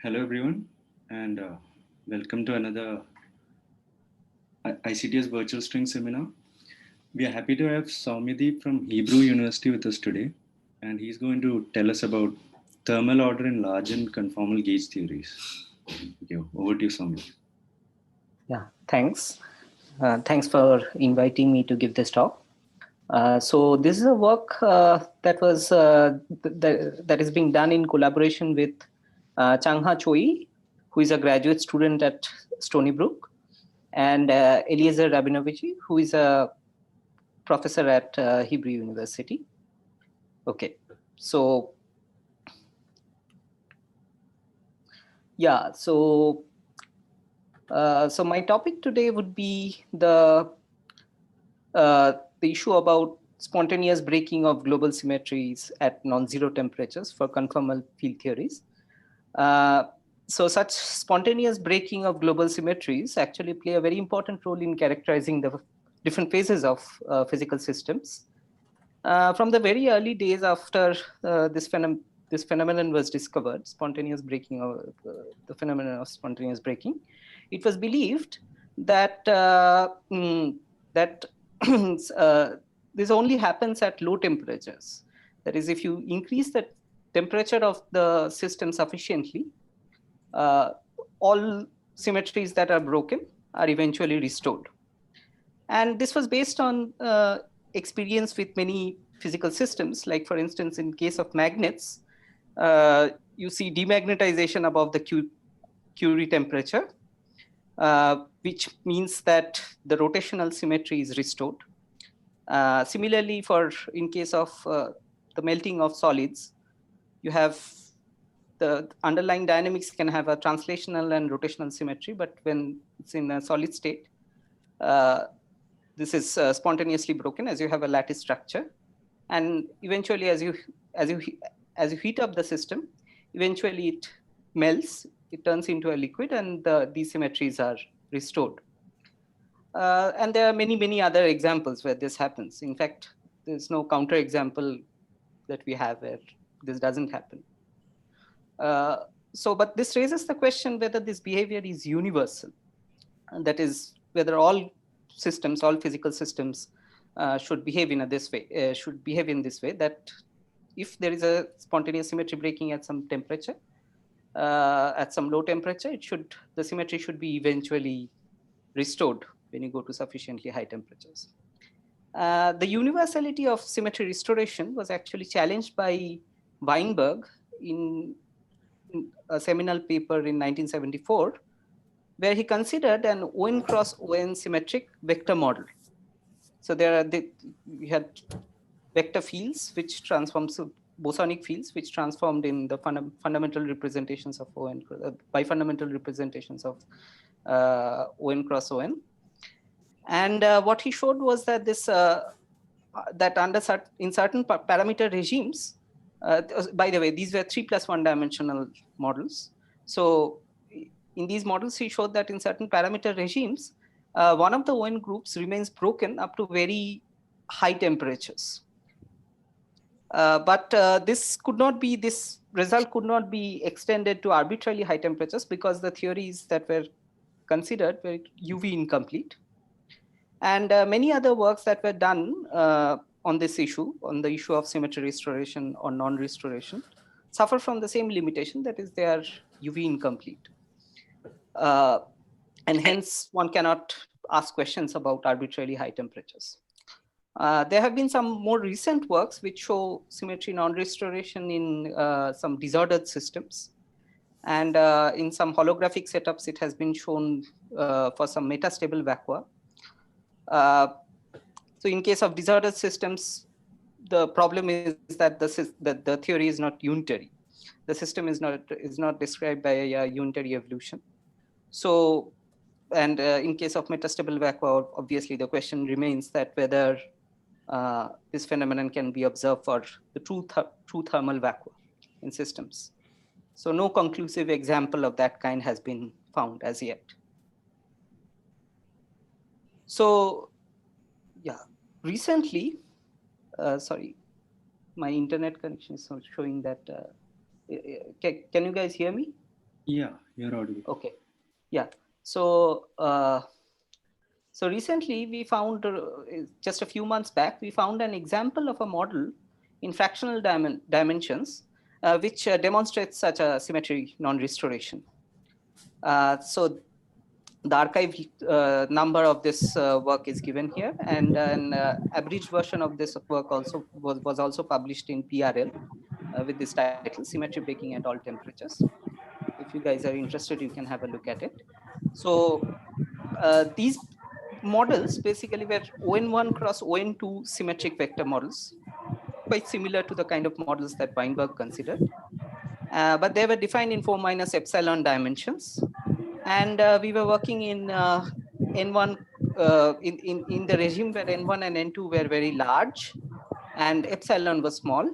Hello everyone, and welcome to another ICTS virtual string seminar. We are happy to have Soumyadeep from Hebrew University with us today, and he's going to tell us about thermal order in large and conformal gauge theories. Okay, over to you, Soumyadeep. Yeah, thanks. Thanks for inviting me to give this talk. So this is a work that is being done in collaboration with Changha Choi, who is a graduate student at Stony Brook, and Eliezer Rabinovich, who is a professor at Hebrew University. Okay, so yeah, so my topic today would be the issue about spontaneous breaking of global symmetries at non-zero temperatures for conformal field theories. So such spontaneous breaking of global symmetries actually play a very important role in characterizing the different phases of physical systems. From the very early days after this phenomenon was discovered, spontaneous breaking of the phenomenon of spontaneous breaking, it was believed that this only happens at low temperatures. That is, if you increase the temperature of the system sufficiently, all symmetries that are broken are eventually restored. And this was based on experience with many physical systems. Like, for instance, in case of magnets, you see demagnetization above the Curie temperature, which means that the rotational symmetry is restored. Similarly, in case of the melting of solids, you have the underlying dynamics can have a translational and rotational symmetry, but when it's in a solid state, this is spontaneously broken as you have a lattice structure, and eventually, as you heat up the system, eventually it melts, it turns into a liquid, and these symmetries are restored. And there are many other examples where this happens. In fact, there's no counter example that we have where this doesn't happen. But this raises the question whether this behavior is universal. And that is, whether all physical systems should behave in this way, that if there is a spontaneous symmetry breaking at some temperature, at some low temperature, the symmetry should be eventually restored when you go to sufficiently high temperatures. The universality of symmetry restoration was actually challenged by Weinberg in a seminal paper in 1974, where he considered an ON cross ON symmetric vector model. So we had vector fields which transform, bosonic fields which transformed in the fundamental representations of ON, bifundamental representations of ON cross ON. And what he showed was that in certain parameter regimes, by the way, these were 3+1 dimensional models. So in these models, he showed that in certain parameter regimes, one of the ON groups remains broken up to very high temperatures. But this result could not be extended to arbitrarily high temperatures because the theories that were considered were UV incomplete. And many other works that were done on this issue, on the issue of symmetry restoration or non-restoration, suffer from the same limitation, that is, they are UV incomplete. And hence, one cannot ask questions about arbitrarily high temperatures. There have been some more recent works which show symmetry non-restoration in some disordered systems. And in some holographic setups, it has been shown for some metastable vacua. So in case of disordered systems, the problem is that the theory is not unitary. The system is not described by a unitary evolution. So, and in case of metastable vacua, obviously the question remains that whether this phenomenon can be observed for the true thermal vacua in systems. So no conclusive example of that kind has been found as yet. So yeah, recently, sorry, my internet connection is showing that, can you guys hear me? Yeah, you're audible. Okay. Yeah. So, so recently we found, just a few months back, we found an example of a model in fractional dimensions, which demonstrates such a symmetry non-restoration. So the archive number of this work is given here, and an abridged version of this work also was also published in PRL with this title, Symmetry Breaking at All Temperatures. If you guys are interested, you can have a look at it. So these models basically were ON1 cross ON2 symmetric vector models, quite similar to the kind of models that Weinberg considered. But they were defined in 4 minus epsilon dimensions. And we were working in N1, in the regime where N1 and N2 were very large and epsilon was small.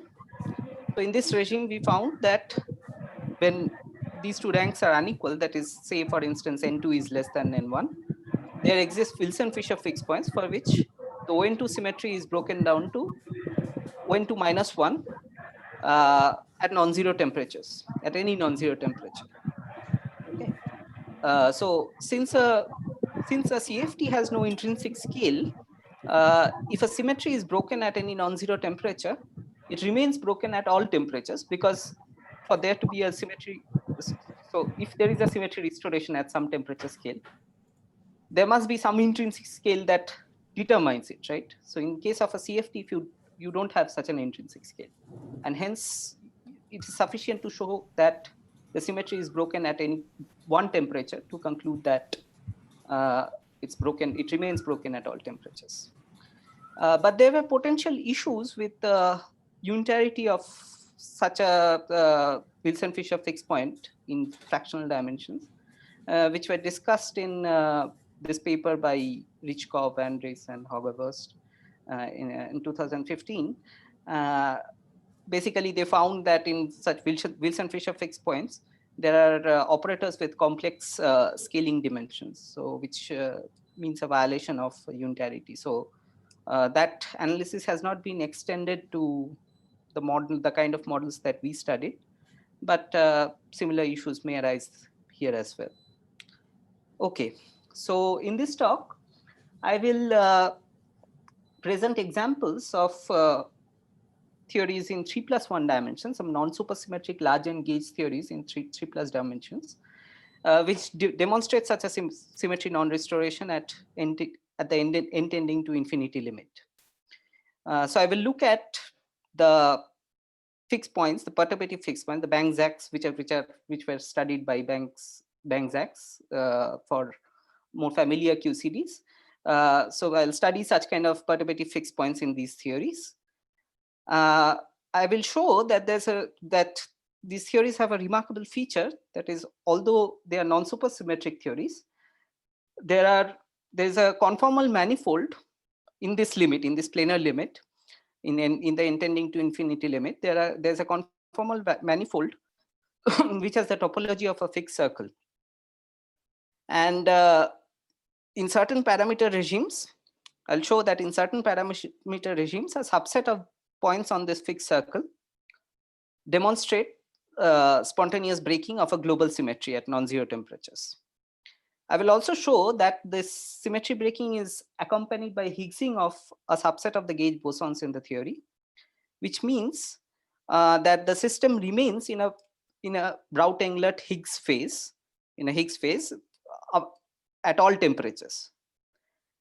So in this regime, we found that when these two ranks are unequal, that is, say, for instance, N2 is less than N1, there exists Wilson-Fisher fixed points for which the ON2 symmetry is broken down to ON2 minus 1 at non-zero temperatures, at any non-zero temperature. Okay. So since a CFT has no intrinsic scale, if a symmetry is broken at any non-zero temperature, it remains broken at all temperatures, because for there to be a symmetry, so if there is a symmetry restoration at some temperature scale, there must be some intrinsic scale that determines it, right? So in case of a CFT, if you don't have such an intrinsic scale, and hence it is sufficient to show that the symmetry is broken at any one temperature to conclude that it remains broken at all temperatures. But there were potential issues with the unitarity of such a Wilson-Fisher fixed point in fractional dimensions, which were discussed in this paper by Richkov, Andres, and Haugerwurst in 2015. Basically, they found that in such Wilson-Fisher fixed points, there are operators with complex scaling dimensions, so which means a violation of unitarity. So that analysis has not been extended to the kind of models that we studied, but similar issues may arise here as well. Okay, so in this talk, I will present examples of theories in 3+1 dimensions, some non-supersymmetric large N gauge theories in 3+ dimensions, which demonstrate such a symmetry non-restoration at the end tending to infinity limit. So I will look at the fixed points, the perturbative fixed points, the Bang-Zaks, which were studied by Bang-Zaks for more familiar QCDs. So I'll study such kind of perturbative fixed points in these theories. I will show that these theories have a remarkable feature, that is, although they are non-supersymmetric theories, there is a conformal manifold in this limit, in this planar limit, in the intending to infinity limit. There's a conformal manifold which has the topology of a fixed circle. And in certain parameter regimes, I'll show that in certain parameter regimes, a subset of points on this fixed circle demonstrate spontaneous breaking of a global symmetry at non-zero temperatures. I will also show that this symmetry breaking is accompanied by Higgsing of a subset of the gauge bosons in the theory, which means that the system remains in a Brout-Englert-Higgs phase, at all temperatures.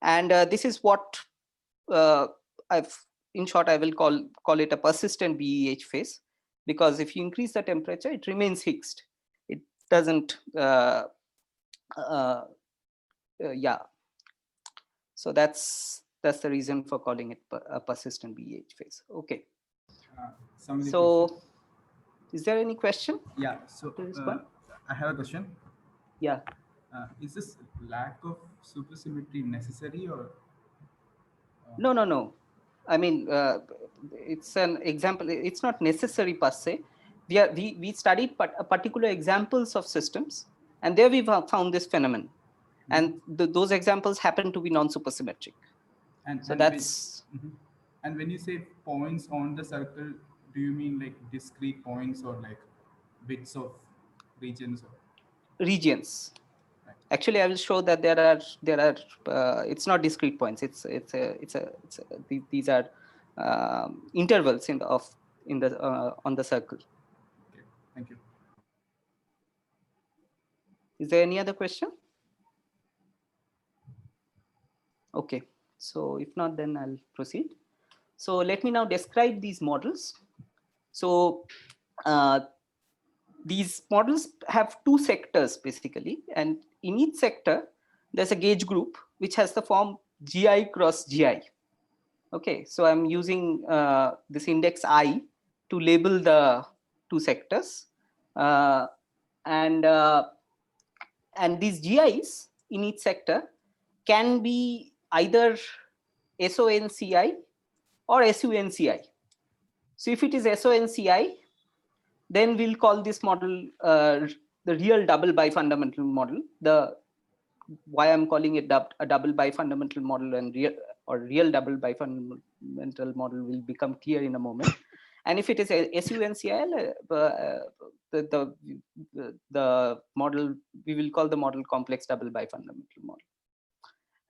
And this is what in short, I will call it a persistent BEH phase, because if you increase the temperature, it remains Higgsed. It doesn't, yeah. So that's the reason for calling it a persistent BEH phase. Okay. So, is there any question? Yeah. So I have a question. Yeah. Is this lack of supersymmetry necessary, or? No. I mean, it's an example. It's not necessary per se. We studied particular examples of systems, and there we found this phenomenon, and those examples happen to be non-supersymmetric. And when you say points on the circle, do you mean like discrete points or like bits of regions? regions. Actually, I will show that there are it's not discrete points. These are intervals in the on the circle. Okay, thank you. Is there any other question? Okay, so if not, then I'll proceed. So let me now describe these models. So these models have two sectors basically, and in each sector there's a gauge group which has the form GI cross GI. Okay, so I'm using this index I to label the two sectors, and these GIs in each sector can be either SONCI or SUNCI. So if it is SONCI, then we'll call this model the real double bifundamental model. Why I'm calling it a double bifundamental model and real double bifundamental model will become clear in a moment. And if it is a SUNCI, the model, we will call the model complex double bifundamental model.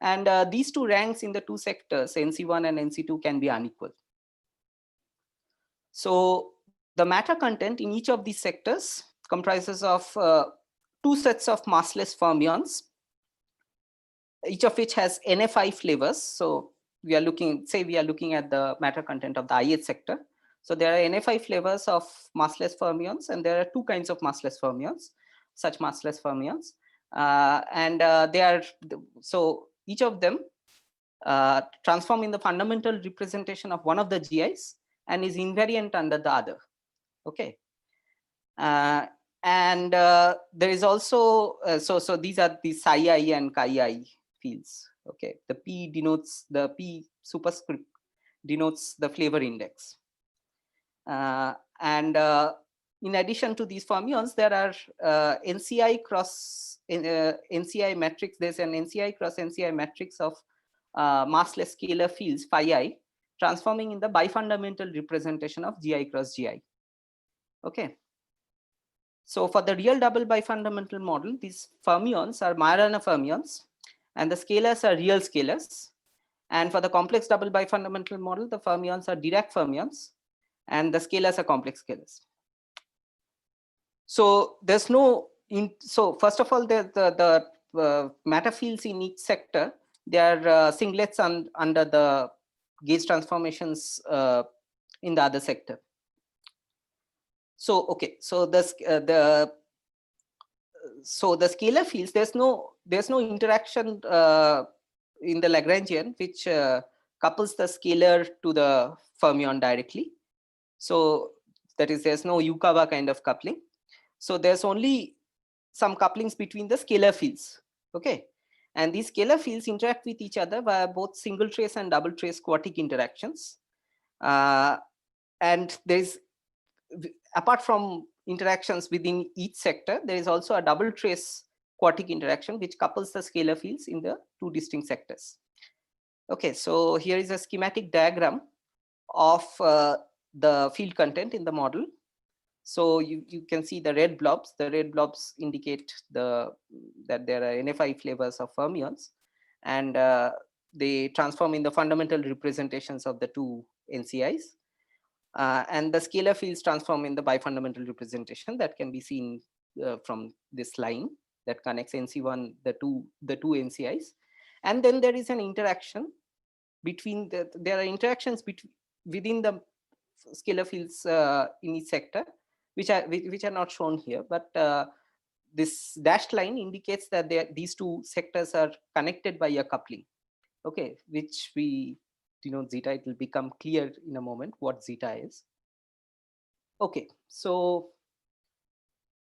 And these two ranks in the two sectors, NC1 and NC2, can be unequal. So the matter content in each of these sectors comprises of two sets of massless fermions, each of which has NFI flavors. So we are looking at the matter content of the ith sector. So there are NFI flavors of massless fermions, and there are two kinds of massless fermions, such massless fermions. So each of them transform in the fundamental representation of one of the GIs and is invariant under the other. Okay. There is also, so these are the psi I and chi I fields. Okay. The P superscript denotes the flavor index. In addition to these fermions, there are NCI cross NCI matrix. There's an NCI cross NCI matrix of massless scalar fields phi I, transforming in the bifundamental representation of GI cross GI. Okay. So for the real double bifundamental model, these fermions are Majorana fermions, and the scalars are real scalars. And for the complex double bifundamental model, the fermions are Dirac fermions, and the scalars are complex scalars. So there's no, so first of all, the matter fields in each sector, they are singlets under the gauge transformations in the other sector. So okay, so the scalar fields, there's no interaction in the Lagrangian which couples the scalar to the fermion directly. So that is, there's no Yukawa kind of coupling. So there's only some couplings between the scalar fields. Okay, and these scalar fields interact with each other via both single trace and double trace quartic interactions. And there's, apart from interactions within each sector, there is also a double trace quartic interaction which couples the scalar fields in the two distinct sectors. Okay, so here is a schematic diagram of the field content in the model. So you can see the red blobs. The red blobs indicate that there are NFI flavors of fermions, and they transform in the fundamental representations of the two NCIs. And the scalar fields transform in the bifundamental representation that can be seen from this line that connects NC1, the two NCIs. And then there is an interaction between there are interactions within the scalar fields in each sector, which are not shown here, but this dashed line indicates that these two sectors are connected by a coupling. Okay, which we denote zeta. It will become clear in a moment what zeta is. Okay, so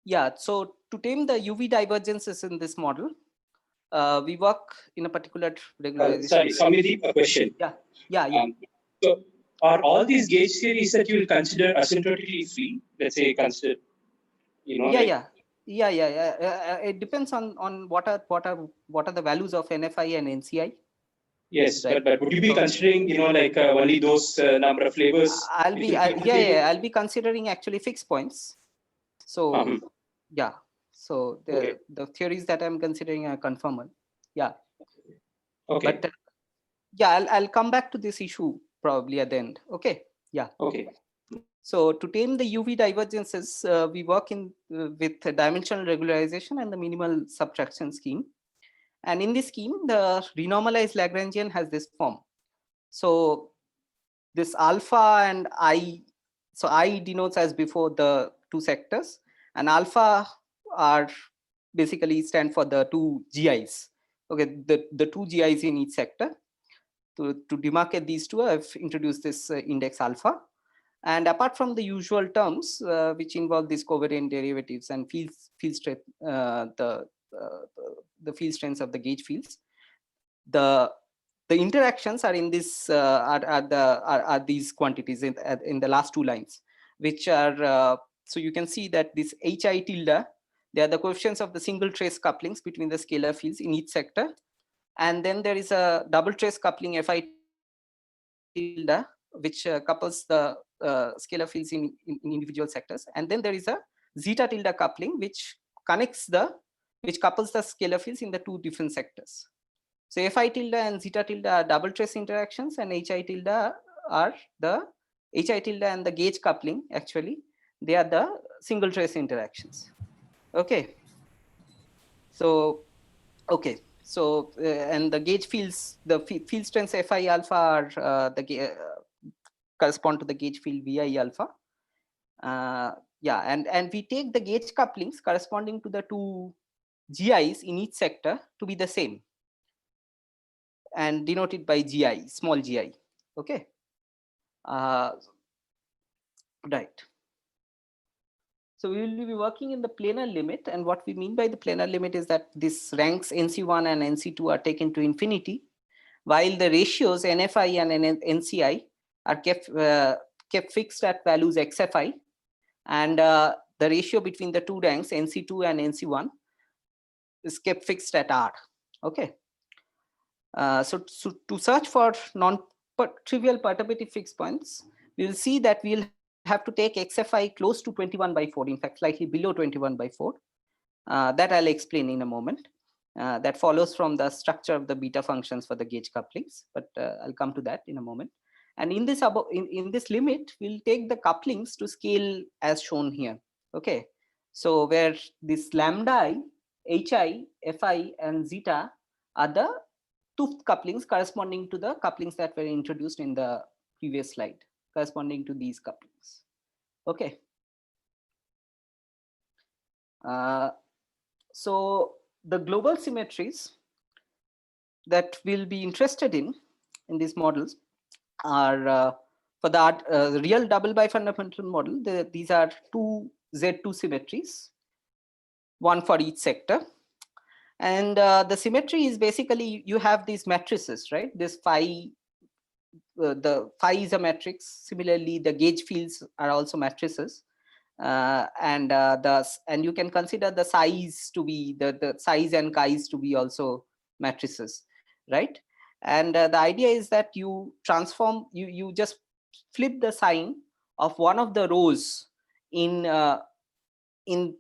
yeah, so to tame the UV divergences in this model, we work in a particular regularization. Sorry, Soumyadeep, a question. Yeah. So are all these gauge theories that you will consider asymptotically free? Let's say consider, Yeah. It depends on what are the values of NFI and NCI. Yes, right. but would you be considering, only those number of flavors? I'll be considering actually fixed points. So yeah, So the theories that I'm considering are conformal. Yeah. Okay. But yeah, I'll come back to this issue probably at the end. Okay. Yeah. Okay. So to tame the UV divergences, we work with dimensional regularization and the minimal subtraction scheme. And in this scheme, the renormalized Lagrangian has this form. So this alpha and I, so I denotes as before the two sectors, and alpha are basically stand for the two GIs. Okay, the two GIs in each sector. To demarcate these two, I've introduced this index alpha. And apart from the usual terms, which involve these covariant derivatives and field strength, the field strengths of the gauge fields, the interactions are in this are these quantities in the last two lines, which are so you can see that this hi tilde, they are the coefficients of the single trace couplings between the scalar fields in each sector, and then there is a double trace coupling fi tilde, which couples the scalar fields in individual sectors, and then there is a zeta tilde coupling which couples the scalar fields in the two different sectors. So fi tilde and zeta tilde are double trace interactions, and hi tilde are the hi tilde and the gauge coupling, actually they are the single trace interactions. Okay. So okay. So and the gauge fields, the field strengths fi alpha are correspond to the gauge field vi alpha. Yeah, and we take the gauge couplings corresponding to the two GIs in each sector to be the same, and denoted by GI, small GI. Okay. Right. So we will be working in the planar limit, and what we mean by the planar limit is that this ranks NC1 and NC2 are taken to infinity, while the ratios NFI and NCI are kept fixed at values XFI, and the ratio between the two ranks NC2 and NC1 is kept fixed at R. Okay. So to search for non-trivial perturbative fixed points, we will see that we'll have to take XFI close to 21/4, in fact slightly below 21/4. That I'll explain in a moment. That follows from the structure of the beta functions for the gauge couplings, but I'll come to that in a moment. And in this in this limit, we'll take the couplings to scale as shown here. Okay, so where this lambda I, hi, fi, and zeta are the two couplings corresponding to the couplings that were introduced in the previous slide, corresponding to these couplings. Okay. So the global symmetries that we'll be interested in these models are for the real double bifundamental model. These are two Z2 symmetries, one for each sector. And the symmetry is basically, you have these matrices, right? This phi, the phi is a matrix. Similarly, the gauge fields are also matrices. And you can consider the size to be the size and chi's to be also matrices, right? And the idea is that you transform, you just flip the sign of one of the rows in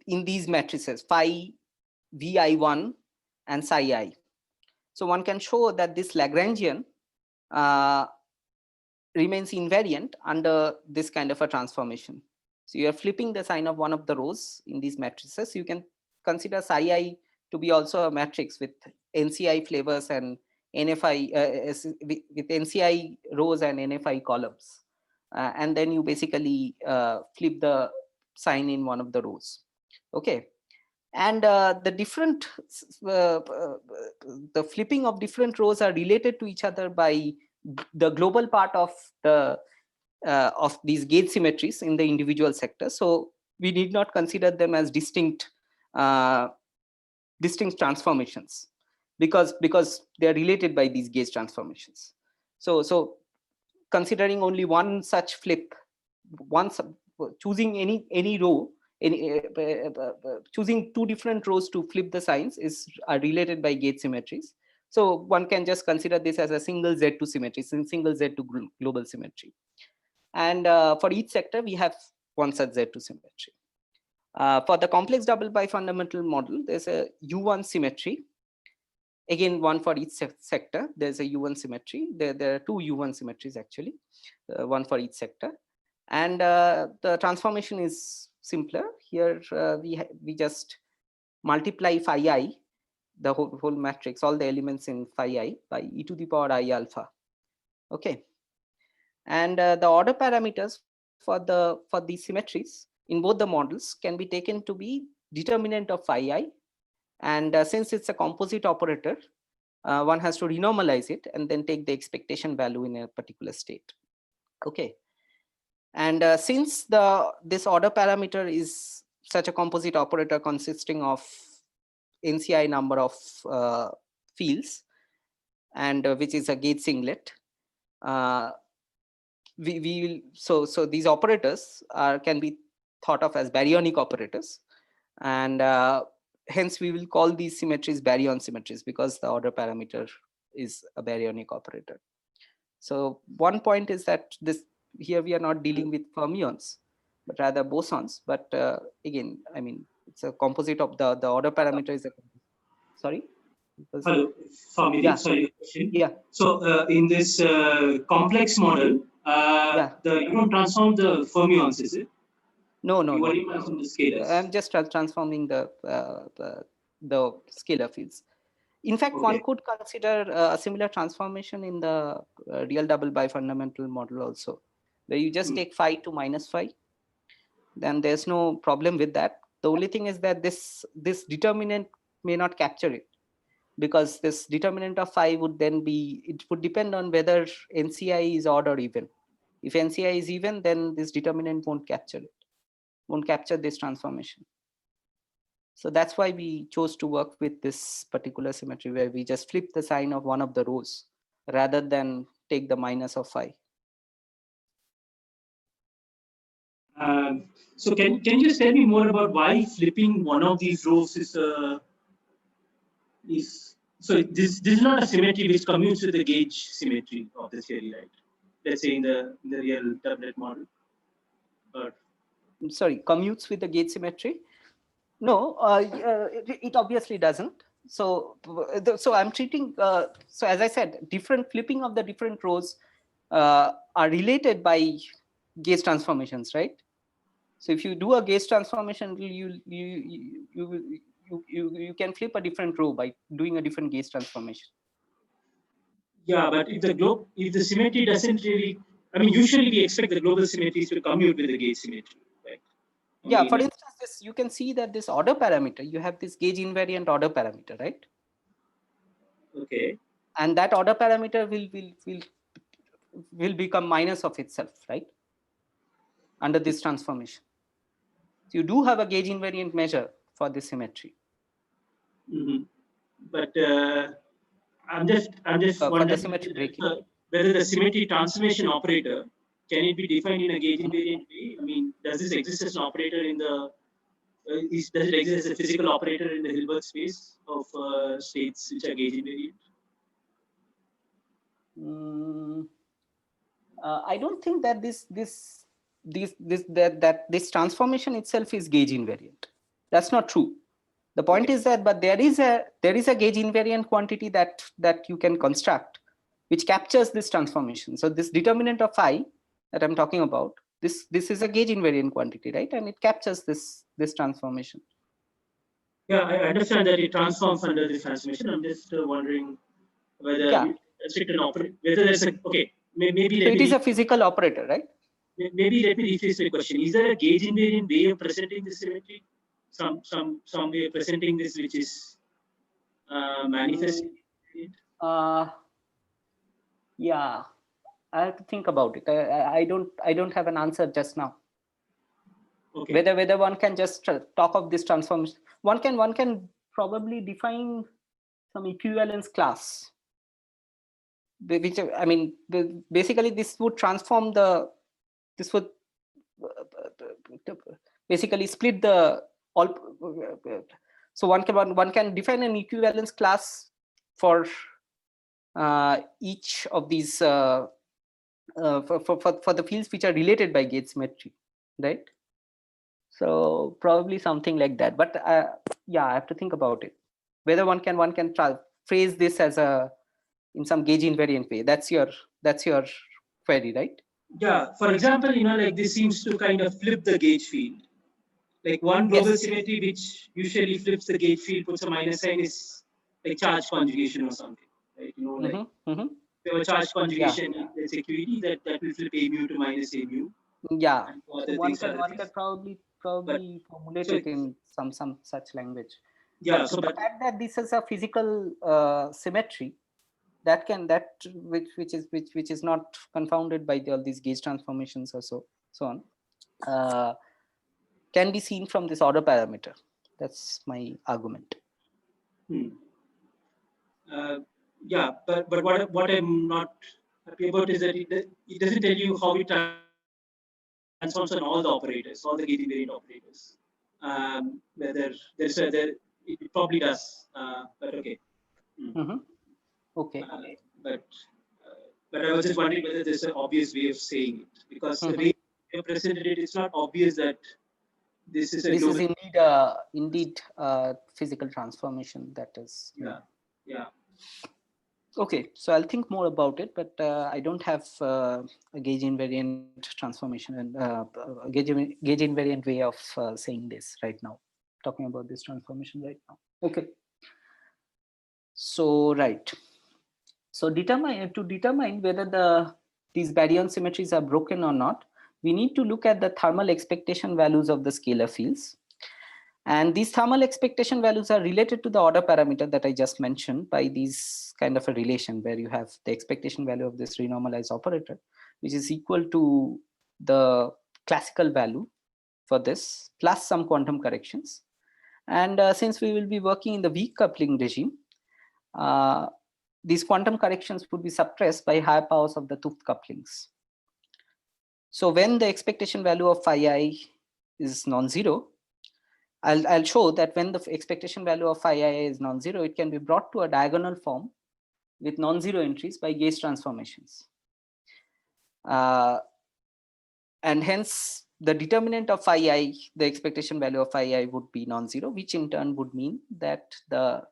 these matrices, phi, vi1, and psi I. So one can show that this Lagrangian remains invariant under this kind of a transformation. So you are flipping the sign of one of the rows in these matrices. You can consider psi I to be also a matrix with NCI flavors and NFI with NCI rows and NFI columns. And then you basically flip the sign in one of the rows. Okay. And the different the flipping of different rows are related to each other by the global part of these gauge symmetries in the individual sectors. So we need not consider them as distinct transformations because they are related by these gauge transformations. So considering only one such flip, choosing any row, choosing two different rows to flip the signs are related by gauge symmetries. So one can just consider this as a single Z2 symmetry, single Z2 global symmetry. And for each sector, we have one such Z2 symmetry. For the complex double bifundamental model, there's a U1 symmetry. Again, one for each sector. There's a U1 symmetry. There are two U1 symmetries actually, one for each sector. And the transformation is simpler. Here we just multiply phi I, the whole matrix, all the elements in phi I by e to the power I alpha. Okay. And the order parameters for these symmetries in both the models can be taken to be determinant of phi I. And since it's a composite operator, one has to renormalize it and then take the expectation value in a particular state. Okay. And since this order parameter is such a composite operator consisting of NCI number of fields, and which is a gauge singlet, so these operators can be thought of as baryonic operators, and hence we will call these symmetries baryon symmetries because the order parameter is a baryonic operator. So one point is that here we are not dealing with fermions, but rather bosons. But again, I mean, it's a composite of the order parameter is a. Sorry. Hello, Soumyadeep, Yeah. sorry, question. Yeah. So in this complex model, Yeah. you don't transform the fermions, is it? No. You only transform the scalars. I'm just transforming the scalar fields. In fact, Okay. one could consider a similar transformation in the real double bifundamental model also, where you just take phi to minus phi. Then there's no problem with that. The only thing is that this determinant may not capture it, because this determinant of phi would then be, it would depend on whether NCI is odd or even. If NCI is even, then this determinant won't capture it, won't capture this transformation. So that's why we chose to work with this particular symmetry, where we just flip the sign of one of the rows rather than take the minus of phi. So can you just tell me more about why flipping one of these rows is so this is not a symmetry which commutes with the gauge symmetry of the theory, right? Let's say in the real doublet model. I'm sorry, commutes with the gauge symmetry? No, it obviously doesn't. So I'm treating, so as I said, different flipping of the different rows are related by gauge transformations, right? So if you do a gauge transformation, you can flip a different row by doing a different gauge transformation. Yeah, but if the symmetry doesn't really, I mean, usually we expect the global symmetries to commute with the gauge symmetry, right? Yeah, for instance, you can see that this order parameter, you have this gauge invariant order parameter, right? Okay. And that order parameter will become minus of itself, right? Under this transformation. So you do have a gauge invariant measure for this symmetry. But I'm just for the symmetry breaking. Whether the symmetry transformation operator can it be defined in a gauge invariant way? I mean, does this exist as an operator in the does it exist as a physical operator in the Hilbert space of states which are gauge invariant? I don't think that this transformation itself is gauge invariant. That's not true. The point is that, but there is a gauge invariant quantity that you can construct, which captures this transformation. So this determinant of phi that I'm talking about, this is a gauge invariant quantity, right? And it captures this transformation. Yeah, I understand that it transforms under this transformation. I'm just wondering whether whether there's a maybe so it is a physical operator, right? Maybe let me rephrase the question. Is there a gauge invariant way of presenting the symmetry? Some way of presenting this which is manifest? Yeah, I have to think about it. I don't have an answer just now. Okay. Whether one can just talk of this transformation, one can probably define some equivalence class, which, I mean, basically this would transform this would basically split the all. So one can define an equivalence class for each of these for the fields which are related by gauge symmetry, right? So probably something like that. But yeah, I have to think about it. Whether one can phrase this as in some gauge invariant way. That's your query, right? Yeah, for example, like this seems to kind of flip the gauge field. Like one global symmetry which usually flips the gauge field, puts a minus sign, is like charge conjugation or something, right? Like if you have a charge conjugation, let's say QED, that will flip A mu to minus A mu. Yeah, And for so other one things, can probably But formulate so it in some such language. yeah, But so the but fact that this is a physical symmetry which is not confounded by all these gauge transformations or so on, can be seen from this order parameter. That's my argument. Yeah, but what I'm not happy about is that it doesn't tell you how it transforms on all the operators, all the gauge invariant operators. Whether it probably does, but okay. Okay. But but I was just wondering whether there's an obvious way of saying it, because the way you presented it, it's not obvious that this is a global. This is indeed physical transformation. That is. Yeah. Okay, so I'll think more about it, but I don't have a gauge invariant transformation and gauge invariant way of saying this right now. Talking about this transformation right now. Okay. So So to determine whether these baryon symmetries are broken or not, we need to look at the thermal expectation values of the scalar fields. And these thermal expectation values are related to the order parameter that I just mentioned by these kind of a relation where you have the expectation value of this renormalized operator, which is equal to the classical value for this plus some quantum corrections. And since we will be working in the weak coupling regime, these quantum corrections would be suppressed by higher powers of the 't Hooft couplings. So when the expectation value of phi I is non-zero, I'll show that when the expectation value of phi I is non-zero, it can be brought to a diagonal form with non-zero entries by gauge transformations. And hence the determinant of phi I, the expectation value of phi I would be non-zero, which in turn would mean that the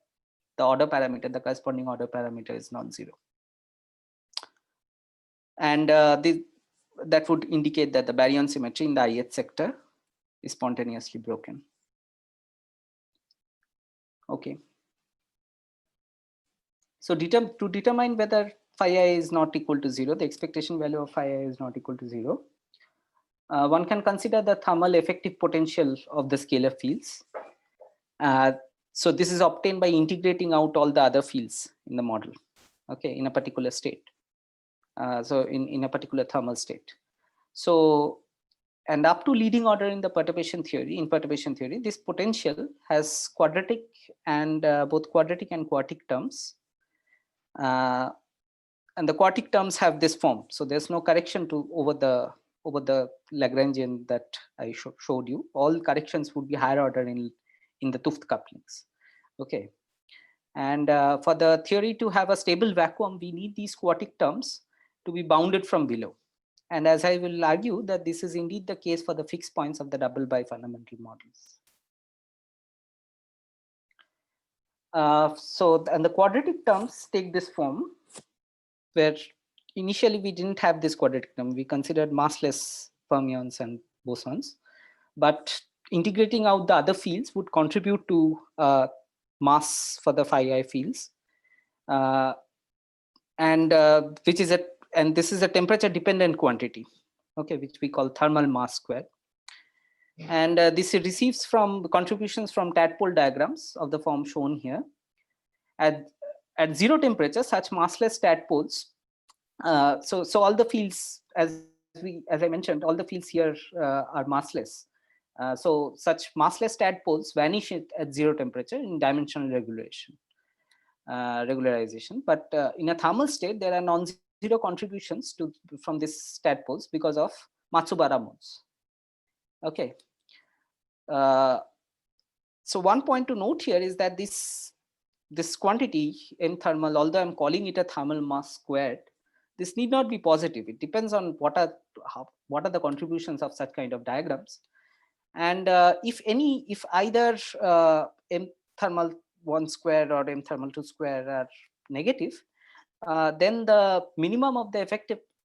order parameter, the corresponding order parameter is non-zero. And that would indicate that the baryon symmetry in the ith sector is spontaneously broken. Okay. So to determine whether phi I is not equal to 0, the expectation value of phi I is not equal to 0, one can consider the thermal effective potential of the scalar fields. So this is obtained by integrating out all the other fields in the model, okay, in a particular state. So in a particular thermal state. So, and up to leading order in perturbation theory, this potential has quadratic and both quadratic and quartic terms. And the quartic terms have this form. So there's no correction over the Lagrangian that I showed you. All corrections would be higher order in the 't Hooft couplings. Okay. And for the theory to have a stable vacuum, we need these quartic terms to be bounded from below. And as I will argue that this is indeed the case for the fixed points of the double bifundamental models. And the quadratic terms take this form, where initially we didn't have this quadratic term. We considered massless fermions and bosons, but integrating out the other fields would contribute to mass for the phi I fields, and this is a temperature dependent quantity, okay, which we call thermal mass square. And this receives from contributions from tadpole diagrams of the form shown here. At zero temperature, such massless tadpoles. So all the fields, as I mentioned, all the fields here are massless. So such massless tadpoles vanish at zero temperature in dimensional regularization. But in a thermal state, there are non-zero contributions from these tadpoles because of Matsubara modes. Okay. So one point to note here is that this quantity in thermal, although I'm calling it a thermal mass squared, this need not be positive. It depends on what are the contributions of such kind of diagrams. And if either m thermal 1 square or m thermal 2 square are negative, then the minimum of the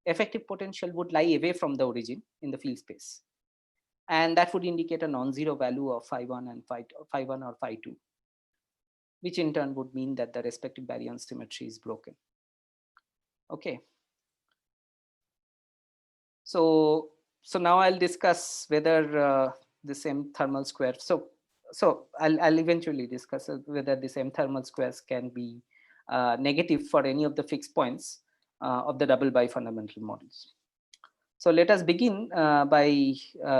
effective potential would lie away from the origin in the field space, and that would indicate a non-zero value of phi1 and phi1 or phi2, which in turn would mean that the respective baryon symmetry is broken. Okay. So now I'll discuss whether this m thermal square. So I'll eventually discuss whether this m thermal squares can be negative for any of the fixed points of the double bifundamental models. So let us begin by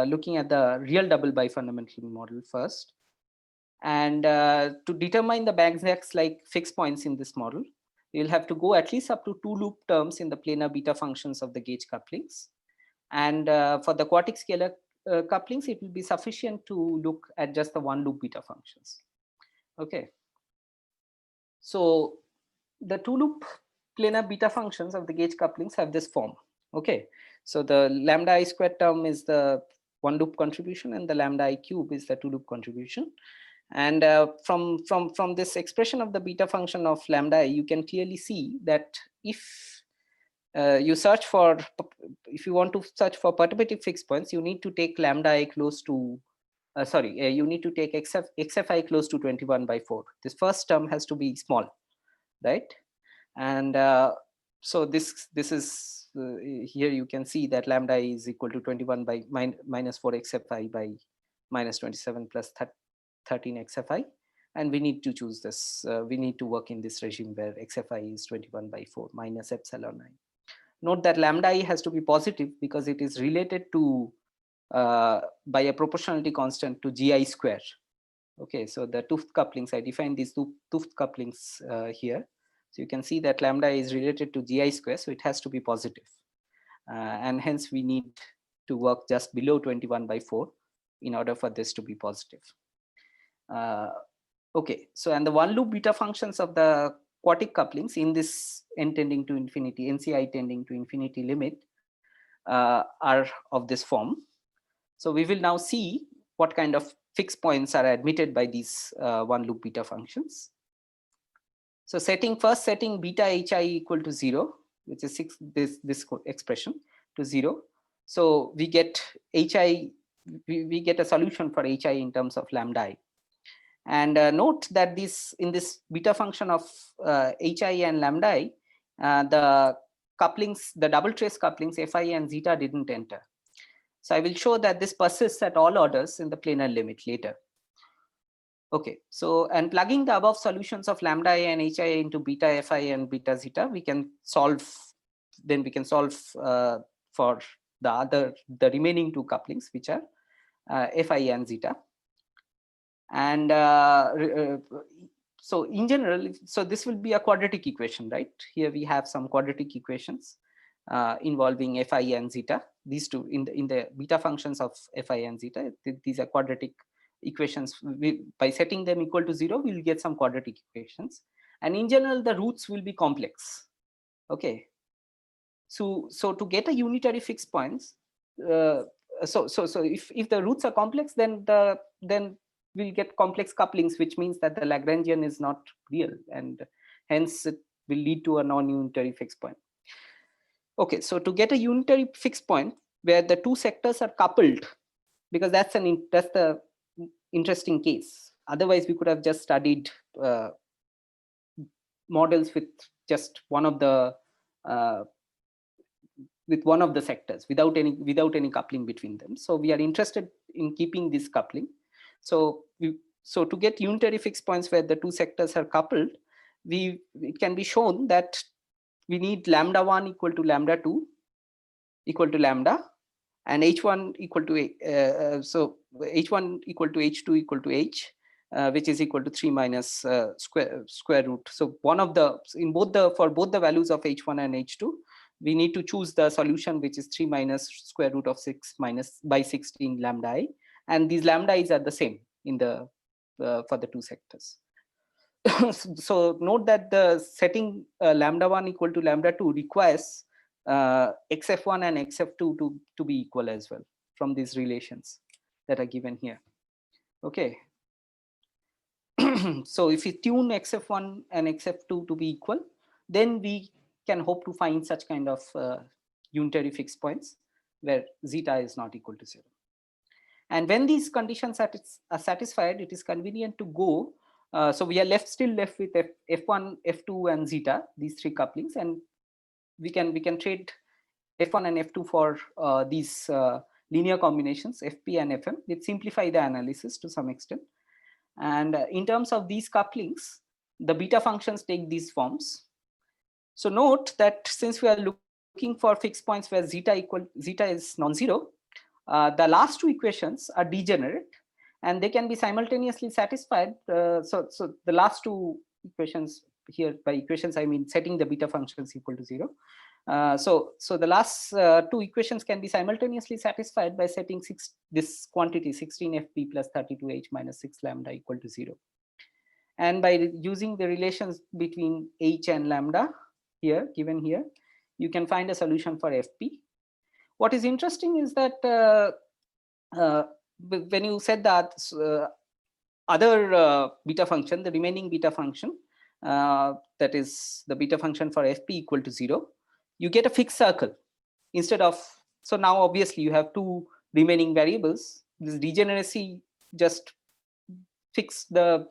looking at the real double bifundamental model first. And to determine the Banks-like fixed points in this model, you'll have to go at least up to 2 loop terms in the planar beta functions of the gauge couplings. And for the quartic scalar couplings, it will be sufficient to look at just the 1 loop beta functions. Okay. So the 2 loop planar beta functions of the gauge couplings have this form. Okay. So the lambda I squared term is the 1 loop contribution, and the lambda I cube is the 2 loop contribution. And from this expression of the beta function of lambda I, you can clearly see that if you want to search for perturbative fixed points, you need to take lambda I close to you need to take xfi close to 21/4. This first term has to be small, right? And so this is here you can see that lambda I is equal to 21 by minus 4 xfi by minus 27 plus 13 xfi, and we need to choose this. We need to work in this regime where xfi is 21/4 minus epsilon I. Note that lambda I has to be positive because it is related to by a proportionality constant to gi square. Okay, so the 't Hooft couplings, I defined these 't Hooft couplings here. So you can see that lambda is related to gi square, so it has to be positive. And hence we need to work just below 21/4 in order for this to be positive. Okay, so and the 1 loop beta functions of the quartic couplings in this n tending to infinity, NCI tending to infinity limit are of this form. So we will now see what kind of fixed points are admitted by these 1 loop beta functions. So first setting beta hi equal to 0, which is this expression to 0. So we get hi, we get a solution for hi in terms of lambda I. And note that in this beta function of hi and lambda I, the couplings, the double trace couplings fi and zeta didn't enter. So I will show that this persists at all orders in the planar limit later. Okay, so and plugging the above solutions of lambda I and hi into beta fi and beta zeta, we can solve. Then we can solve for the remaining 2 couplings, which are fi and zeta. And so in general, so this will be a quadratic equation, right? Here we have some quadratic equations involving fi and zeta. These two in the beta functions of fi and zeta, these are quadratic equations. By setting them equal to 0, we will get some quadratic equations, and in general the roots will be complex. Okay, so to get a unitary fixed points, so if the roots are complex, then we'll get complex couplings, which means that the Lagrangian is not real, and hence it will lead to a non-unitary fixed point. Okay, so to get a unitary fixed point where the 2 sectors are coupled, because that's the interesting case. Otherwise, we could have just studied models with just one of the sectors without any coupling between them. So we are interested in keeping this coupling. So to get unitary fixed points where the 2 sectors are coupled, it can be shown that we need lambda 1 equal to lambda 2 equal to lambda, and h1 equal to so h1 equal to h2 equal to h, which is equal to 3 minus square root. So for both the values of h1 and h2, we need to choose the solution, which is 3 minus square root of 6 minus by 16 lambda I, and these lambda i's are the same in the for the 2 sectors. So note that the setting lambda 1 equal to lambda 2 requires xf1 and xf2 to be equal as well from these relations. that are given here. Okay. So if we tune xf1 and xf2 to be equal, then we can hope to find such kind of unitary fixed points where zeta is not equal to 0. And when these conditions are satisfied, it is convenient to go. So we are still left with f1, f2, and zeta, these three couplings, and we can trade f1 and f2 for these linear combinations fp and fm. It simplify the analysis to some extent. And in terms of these couplings, the beta functions take these forms. So note that since we are looking for fixed points where zeta is non-zero, the last two equations are degenerate, and they can be simultaneously satisfied. So the last two equations here, by equations I mean setting the beta functions equal to 0. So the last two equations can be simultaneously satisfied by setting this quantity 16fp plus 32h minus 6 lambda equal to 0. And by using the relations between h and lambda here, given here, you can find a solution for fp. What is interesting is that when you set that other beta function, the remaining beta function, that is the beta function for fp equal to 0, you get a fixed circle instead of, so now obviously you have two remaining variables. This degeneracy just fix the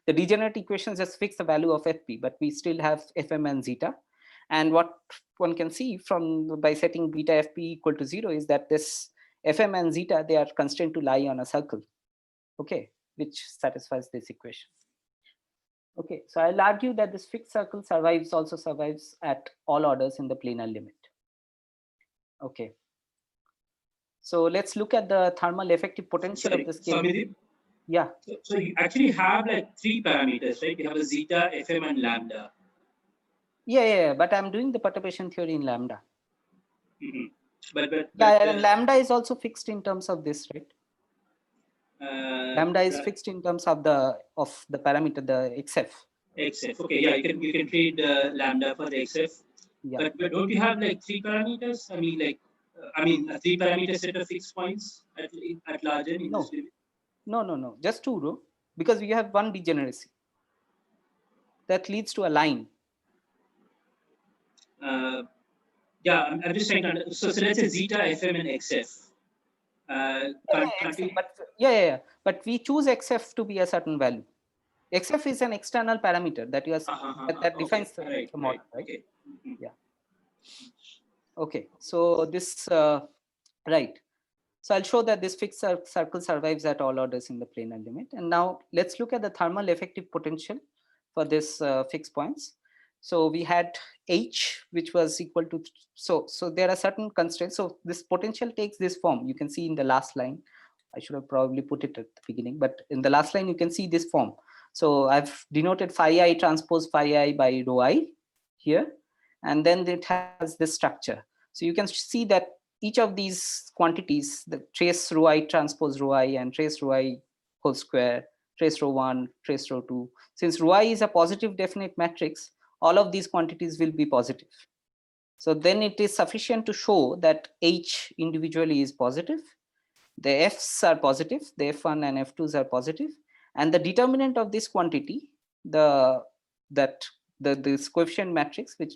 degenerate equations just fix the value of fp, but we still have fm and zeta. And what one can see from by setting beta fp equal to 0 is that this fm and zeta, they are constrained to lie on a circle, okay, which satisfies this equation. Okay, so I'll argue that this fixed circle also survives at all orders in the planar limit. Okay, so let's look at the thermal effective potential of this case. Yeah. So you actually have like three parameters, right? You have a zeta, fm, and lambda. Yeah, but I'm doing the perturbation theory in lambda. Mm-hmm. But and lambda is also fixed in terms of this, right? Lambda is fixed in terms of the parameter, the xf. XF. Okay, yeah, you can treat lambda for the XF. Yeah. But don't you have like three parameters? I mean, like a three parameter set of fixed points at large n in this limit? No, just two, bro. Because we have one degeneracy that leads to a line. Yeah, I'm just trying to understand. So let's say zeta, fm, and xf. But we choose xf to be a certain value. xf is an external parameter that you are that defines the model, right? Okay. Mm-hmm. Yeah. Okay, so this right. So I'll show that this fixed circle survives at all orders in the planar limit. And now let's look at the thermal effective potential for this fixed points. So we had H, which was equal to, so there are certain constraints. So this potential takes this form. You can see in the last line. I should have probably put it at the beginning, but in the last line, you can see this form. So I've denoted phi I transpose phi I by rho I here. And then it has this structure. So you can see that each of these quantities, the trace rho I transpose rho I and trace rho I whole square, trace rho 1, trace rho 2. Since rho I is a positive definite matrix, all of these quantities will be positive. So then it is sufficient to show that H individually is positive. The F's are positive, the F1 and F2s are positive. And the determinant of this quantity, this coefficient matrix, which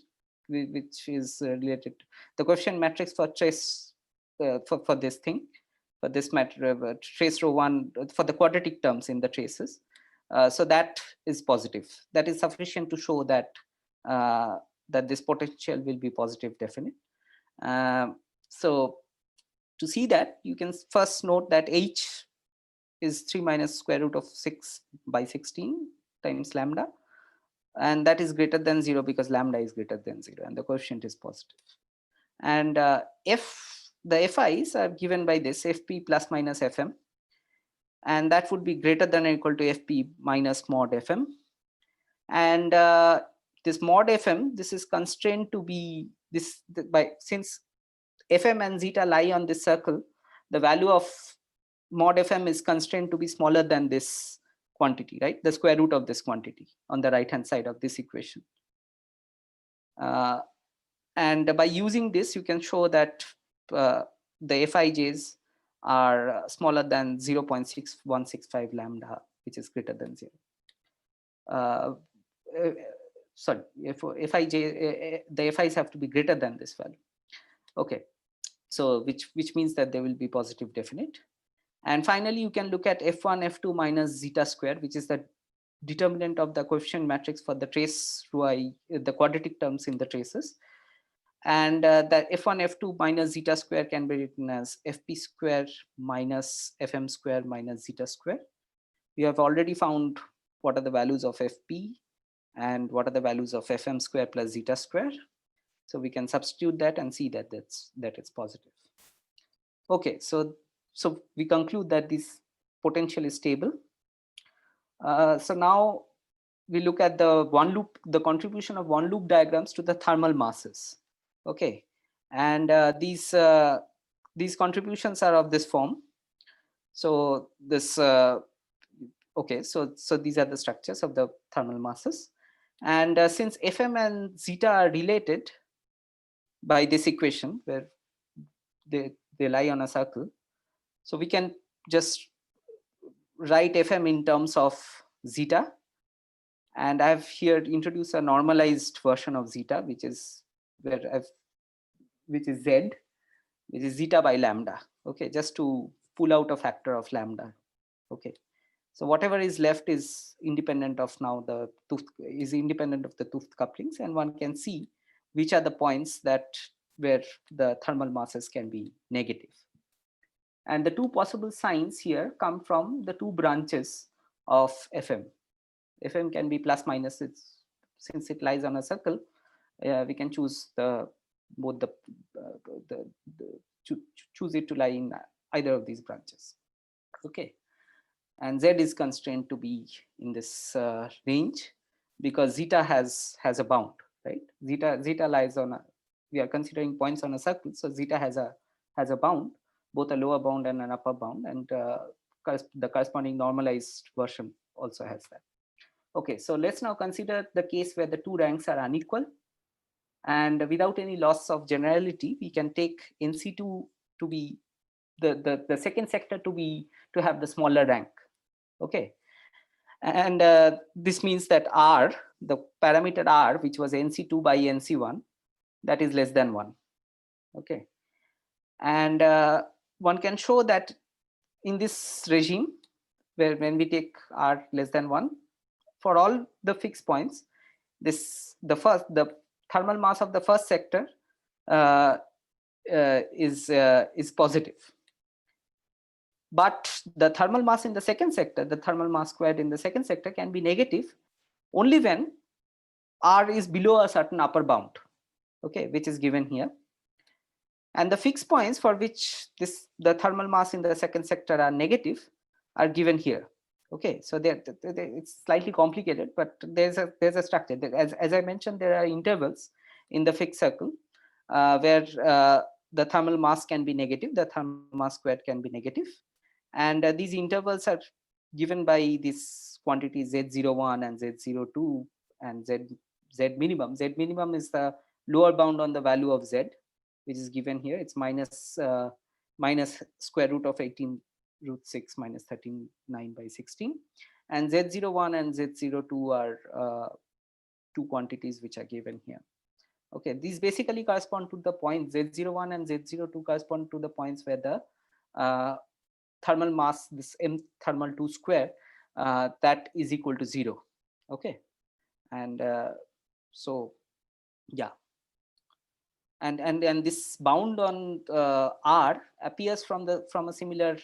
is related, the coefficient matrix for trace for this thing, for this matter, trace rho 1 for the quadratic terms in the traces. So that is positive. That is sufficient to show that that this potential will be positive definite. So to see that, you can first note that H is 3 minus square root of 6 by 16 times lambda. And that is greater than 0 because lambda is greater than 0 and the coefficient is positive. And the FIs are given by this FP plus minus FM. And that would be greater than or equal to FP minus mod FM. And this mod FM, this is constrained to be since FM and zeta lie on this circle, the value of mod FM is constrained to be smaller than this quantity, right? The square root of this quantity on the right hand side of this equation. And by using this, you can show that the Fij's are smaller than 0.6165 lambda, which is greater than 0. Sorry, if Fij, the Fis have to be greater than this value. Okay, so which means that they will be positive definite. And finally, you can look at F1, F2 minus zeta square, which is the determinant of the coefficient matrix for the trace ρi, the quadratic terms in the traces. And that F1, F2 minus zeta square can be written as Fp square minus Fm square minus zeta square. We have already found what are the values of Fp and what are the values of Fm square plus zeta square. So we can substitute that and see that it's positive. Okay, so we conclude that this potential is stable. So now we look at the contribution of one loop diagrams to the thermal masses. Okay, and these contributions are of this form. So this okay, so these are the structures of the thermal masses, and since Fm and zeta are related by this equation where they lie on a circle, so we can just write Fm in terms of zeta, and I've here introduced a normalized version of zeta, which is which is z, which is zeta by lambda. Okay, just to pull out a factor of lambda. Okay, so whatever is left is independent of now the independent of the tooth couplings, and one can see which are the points where the thermal masses can be negative. And the two possible signs here come from the two branches of Fm. Fm can be plus minus. Since it lies on a circle, we can choose choose it to lie in either of these branches. Okay, and z is constrained to be in this range because zeta has a bound, right? Zeta lies on we are considering points on a circle, so zeta has a bound, both a lower bound and an upper bound, and the corresponding normalized version also has that. Okay, so let's now consider the case where the two ranks are unequal, and without any loss of generality, we can take NC2 to be the second sector to have the smaller rank. Okay, and this means that R, the parameter R, which was NC2 by NC1, that is less than 1. Okay, and one can show that in this regime, where when we take R less than 1, for all the fixed points, the thermal mass of the first sector is positive. But the thermal mass in the second sector, the thermal mass squared in the second sector, can be negative only when R is below a certain upper bound, okay, which is given here. And the fixed points for which the thermal mass in the second sector are negative are given here. Okay, so it's slightly complicated, but there's a structure. As I mentioned, there are intervals in the fixed circle where the thermal mass can be negative, the thermal mass squared can be negative, and these intervals are given by this quantity Z01 and Z02 and Z minimum. Z minimum is the lower bound on the value of Z, which is given here. It's minus square root of 18 root 6 minus 39 by 16, and Z01 and Z02 are two quantities which are given here. Okay, these basically correspond to the points. Z01 and Z02 correspond to the points where the thermal mass, this m thermal 2 square, that is equal to 0. Okay, and so yeah, and this bound on R appears from a similar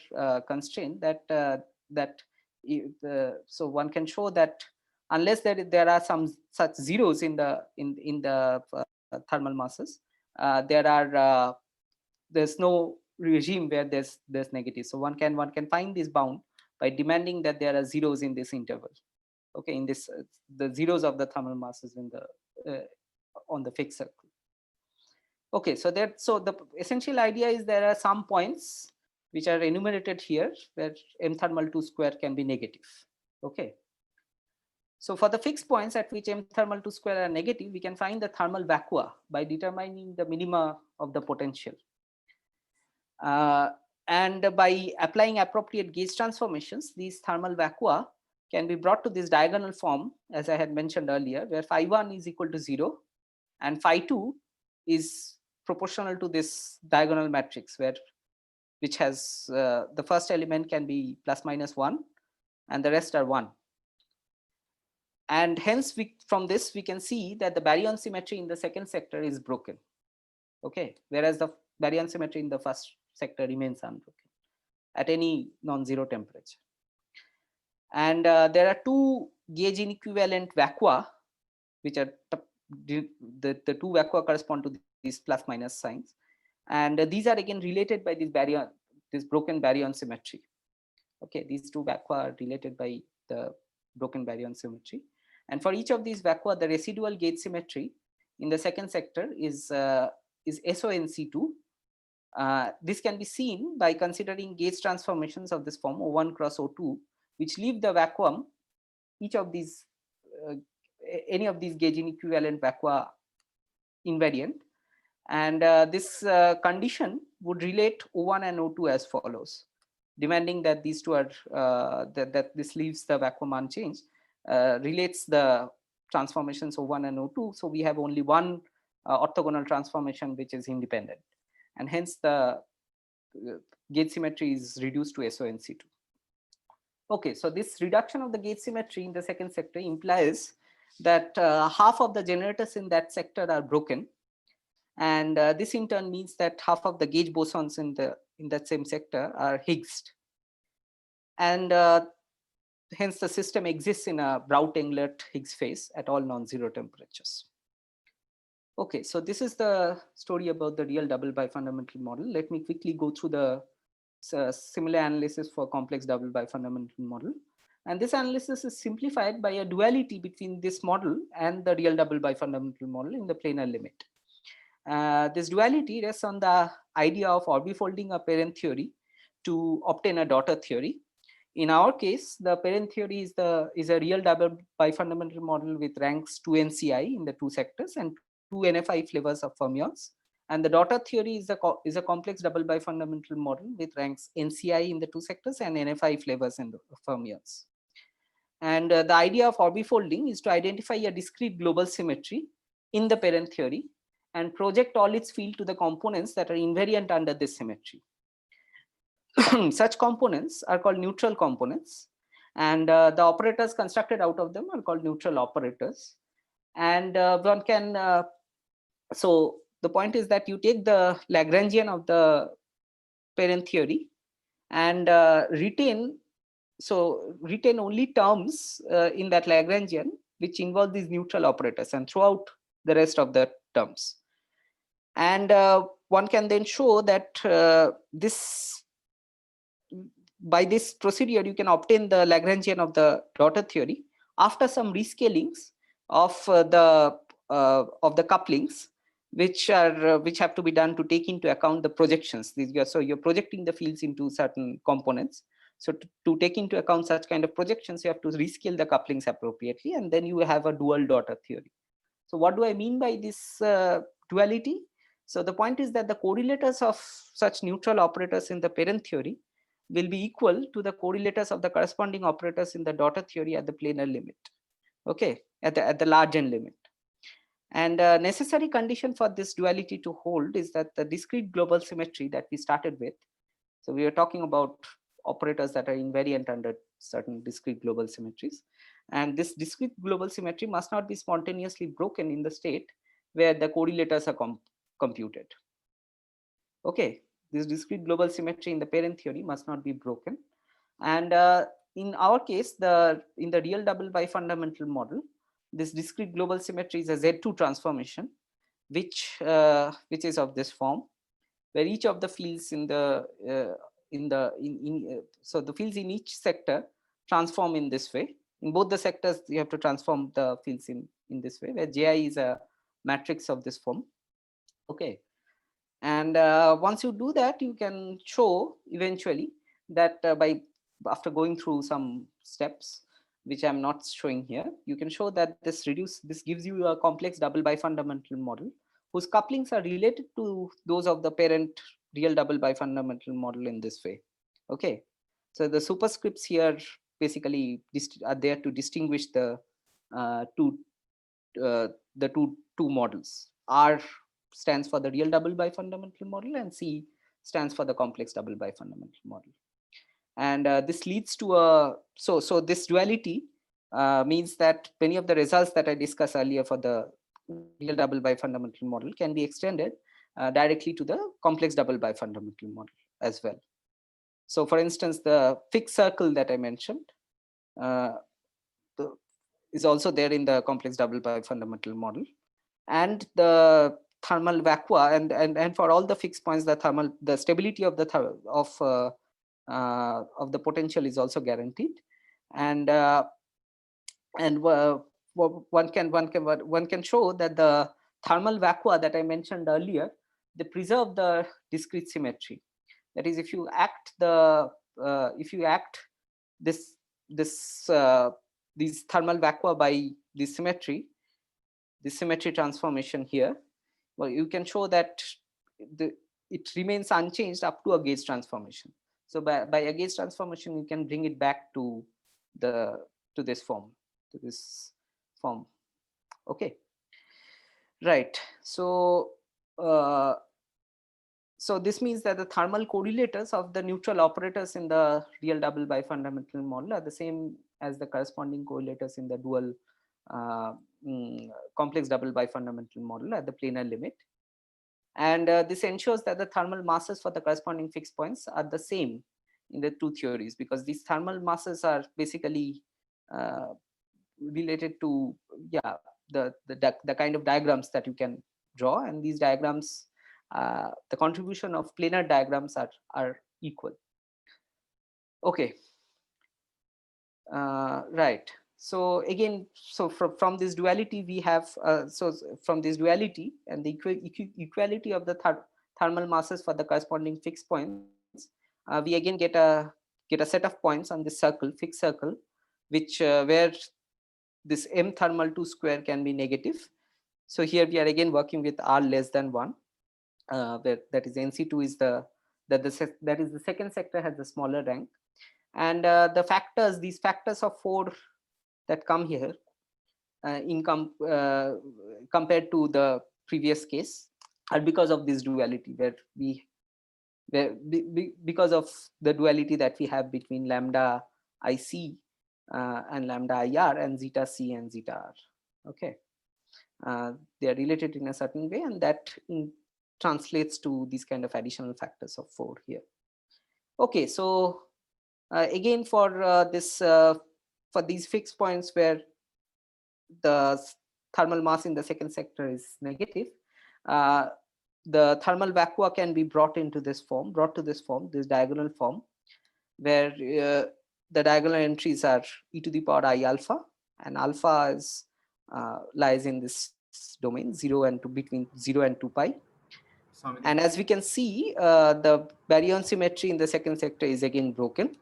constraint that so one can show that unless there are some such zeros in the thermal masses, there's no regime where there's negative. So one can find this bound by demanding that there are zeros in this interval. Okay, in this the zeros of the thermal masses in the on the fixed circle. Okay, so the essential idea is there are some points which are enumerated here where m thermal 2 square can be negative. Okay, so for the fixed points at which m thermal 2 square are negative, we can find the thermal vacua by determining the minima of the potential. And by applying appropriate gauge transformations, these thermal vacua can be brought to this diagonal form, as I had mentioned earlier, where phi1 is equal to 0 and phi2 is proportional to this diagonal matrix, which has the first element can be plus minus 1 and the rest are 1. And hence from this we can see that the baryon symmetry in the second sector is broken. Okay, whereas the baryon symmetry in the first sector remains unbroken at any non-zero temperature. And there are two gauge inequivalent vacua, which are the two vacua correspond to these plus minus signs. And these are again related by this broken baryon symmetry. Okay, these two vacua are related by the broken baryon symmetry. And for each of these vacua, the residual gauge symmetry in the second sector is SONC2. This can be seen by considering gauge transformations of this form O1 cross O2, which leave the vacuum, each of these, any of these gauge inequivalent vacua invariant. And this condition would relate O1 and O2 as follows, demanding that these two are, that this leaves the vacuum unchanged, relates the transformations O1 and O2. So we have only one orthogonal transformation which is independent. And hence the gauge symmetry is reduced to SONC2. Okay, so this reduction of the gauge symmetry in the second sector implies that half of the generators in that sector are broken. And this in turn means that half of the gauge bosons in that same sector are Higgsed. And hence the system exists in a Brout-Englert-Higgs phase at all non-zero temperatures. Okay, so this is the story about the real double bifundamental model. Let me quickly go through the similar analysis for complex double bifundamental model. And this analysis is simplified by a duality between this model and the real double bifundamental model in the planar limit. This duality rests on the idea of orbifolding a parent theory to obtain a daughter theory. In our case, the parent theory is a real double bifundamental model with ranks 2 NCI in the two sectors and 2 NFI flavors of fermions. And the daughter theory is a complex double bifundamental model with ranks NCI in the two sectors and NFI flavors in the fermions. And the idea of orbifolding is to identify a discrete global symmetry in the parent theory and project all its field to the components that are invariant under this symmetry. Such components are called neutral components, and the operators constructed out of them are called neutral operators. And one can, so the point is that you take the Lagrangian of the parent theory and retain only terms in that Lagrangian which involve these neutral operators and throw out the rest of the terms. And one can then show that by this procedure, you can obtain the Lagrangian of the daughter theory after some rescalings of the couplings, which have to be done to take into account the projections. So you're projecting the fields into certain components. So to take into account such kind of projections, you have to rescale the couplings appropriately, and then you have a dual daughter theory. So what do I mean by this duality? So the point is that the correlators of such neutral operators in the parent theory will be equal to the correlators of the corresponding operators in the daughter theory at the planar limit, okay, at the large n limit. And a necessary condition for this duality to hold is that the discrete global symmetry that we started with, so we were talking about operators that are invariant under certain discrete global symmetries, and this discrete global symmetry must not be spontaneously broken in the state where the correlators are computed. Okay, this discrete global symmetry in the parent theory must not be broken. And in our case, in the real double bifundamental model, this discrete global symmetry is a Z2 transformation, which is of this form, where each of the fields so the fields in each sector transform in this way. In both the sectors, you have to transform the fields in this way, where Ji is a matrix of this form. Okay. And once you do that, you can show eventually that after going through some steps, which I'm not showing here, you can show that this gives you a complex double bifundamental model whose couplings are related to those of the parent real double bifundamental model in this way. Okay, so the superscripts here basically are there to distinguish the two models. R stands for the real double bifundamental model, and C stands for the complex double bifundamental model. And this leads to a so this duality means that many of the results that I discussed earlier for the real double bifundamental model can be extended directly to the complex double bifundamental model as well. So for instance, the fixed circle that I mentioned is also there in the complex double bifundamental model, and the thermal vacua, and for all the fixed points, the stability of the potential is also guaranteed, and one can show that the thermal vacua that I mentioned earlier, they preserve the discrete symmetry. That is, if you act these thermal vacua by this symmetry transformation here, well, you can show that it remains unchanged up to a gauge transformation. So by a gauge transformation, you can bring it back to this form. Okay, right. So so this means that the thermal correlators of the neutral operators in the real double bifundamental model are the same as the corresponding correlators in the dual complex double bifundamental model at the planar limit. And this ensures that the thermal masses for the corresponding fixed points are the same in the two theories, because these thermal masses are basically related to the kind of diagrams that you can draw, and these diagrams, the contribution of planar diagrams are equal. Okay, right. So again, so from this duality we have from this duality and the equality of the thermal masses for the corresponding fixed points, we again get a set of points on this fixed circle, which where this m thermal 2 square can be negative. So here we are again working with r less than 1, that is NC2 is that is the second sector has the smaller rank, and these factors of 4 that come here compared to the previous case are because of this duality, because of the duality that we have between lambda IC and lambda IR and zeta C and zeta R. Okay, they are related in a certain way, and that translates to these kind of additional factors of 4 here. Okay, so again for these fixed points where the thermal mass in the second sector is negative, the thermal vacua can be brought to this diagonal form, where the diagonal entries are e to the power I alpha, and alpha is lies in this domain between 0 and 2 pi. And as we can see, the baryon symmetry in the second sector is again broken.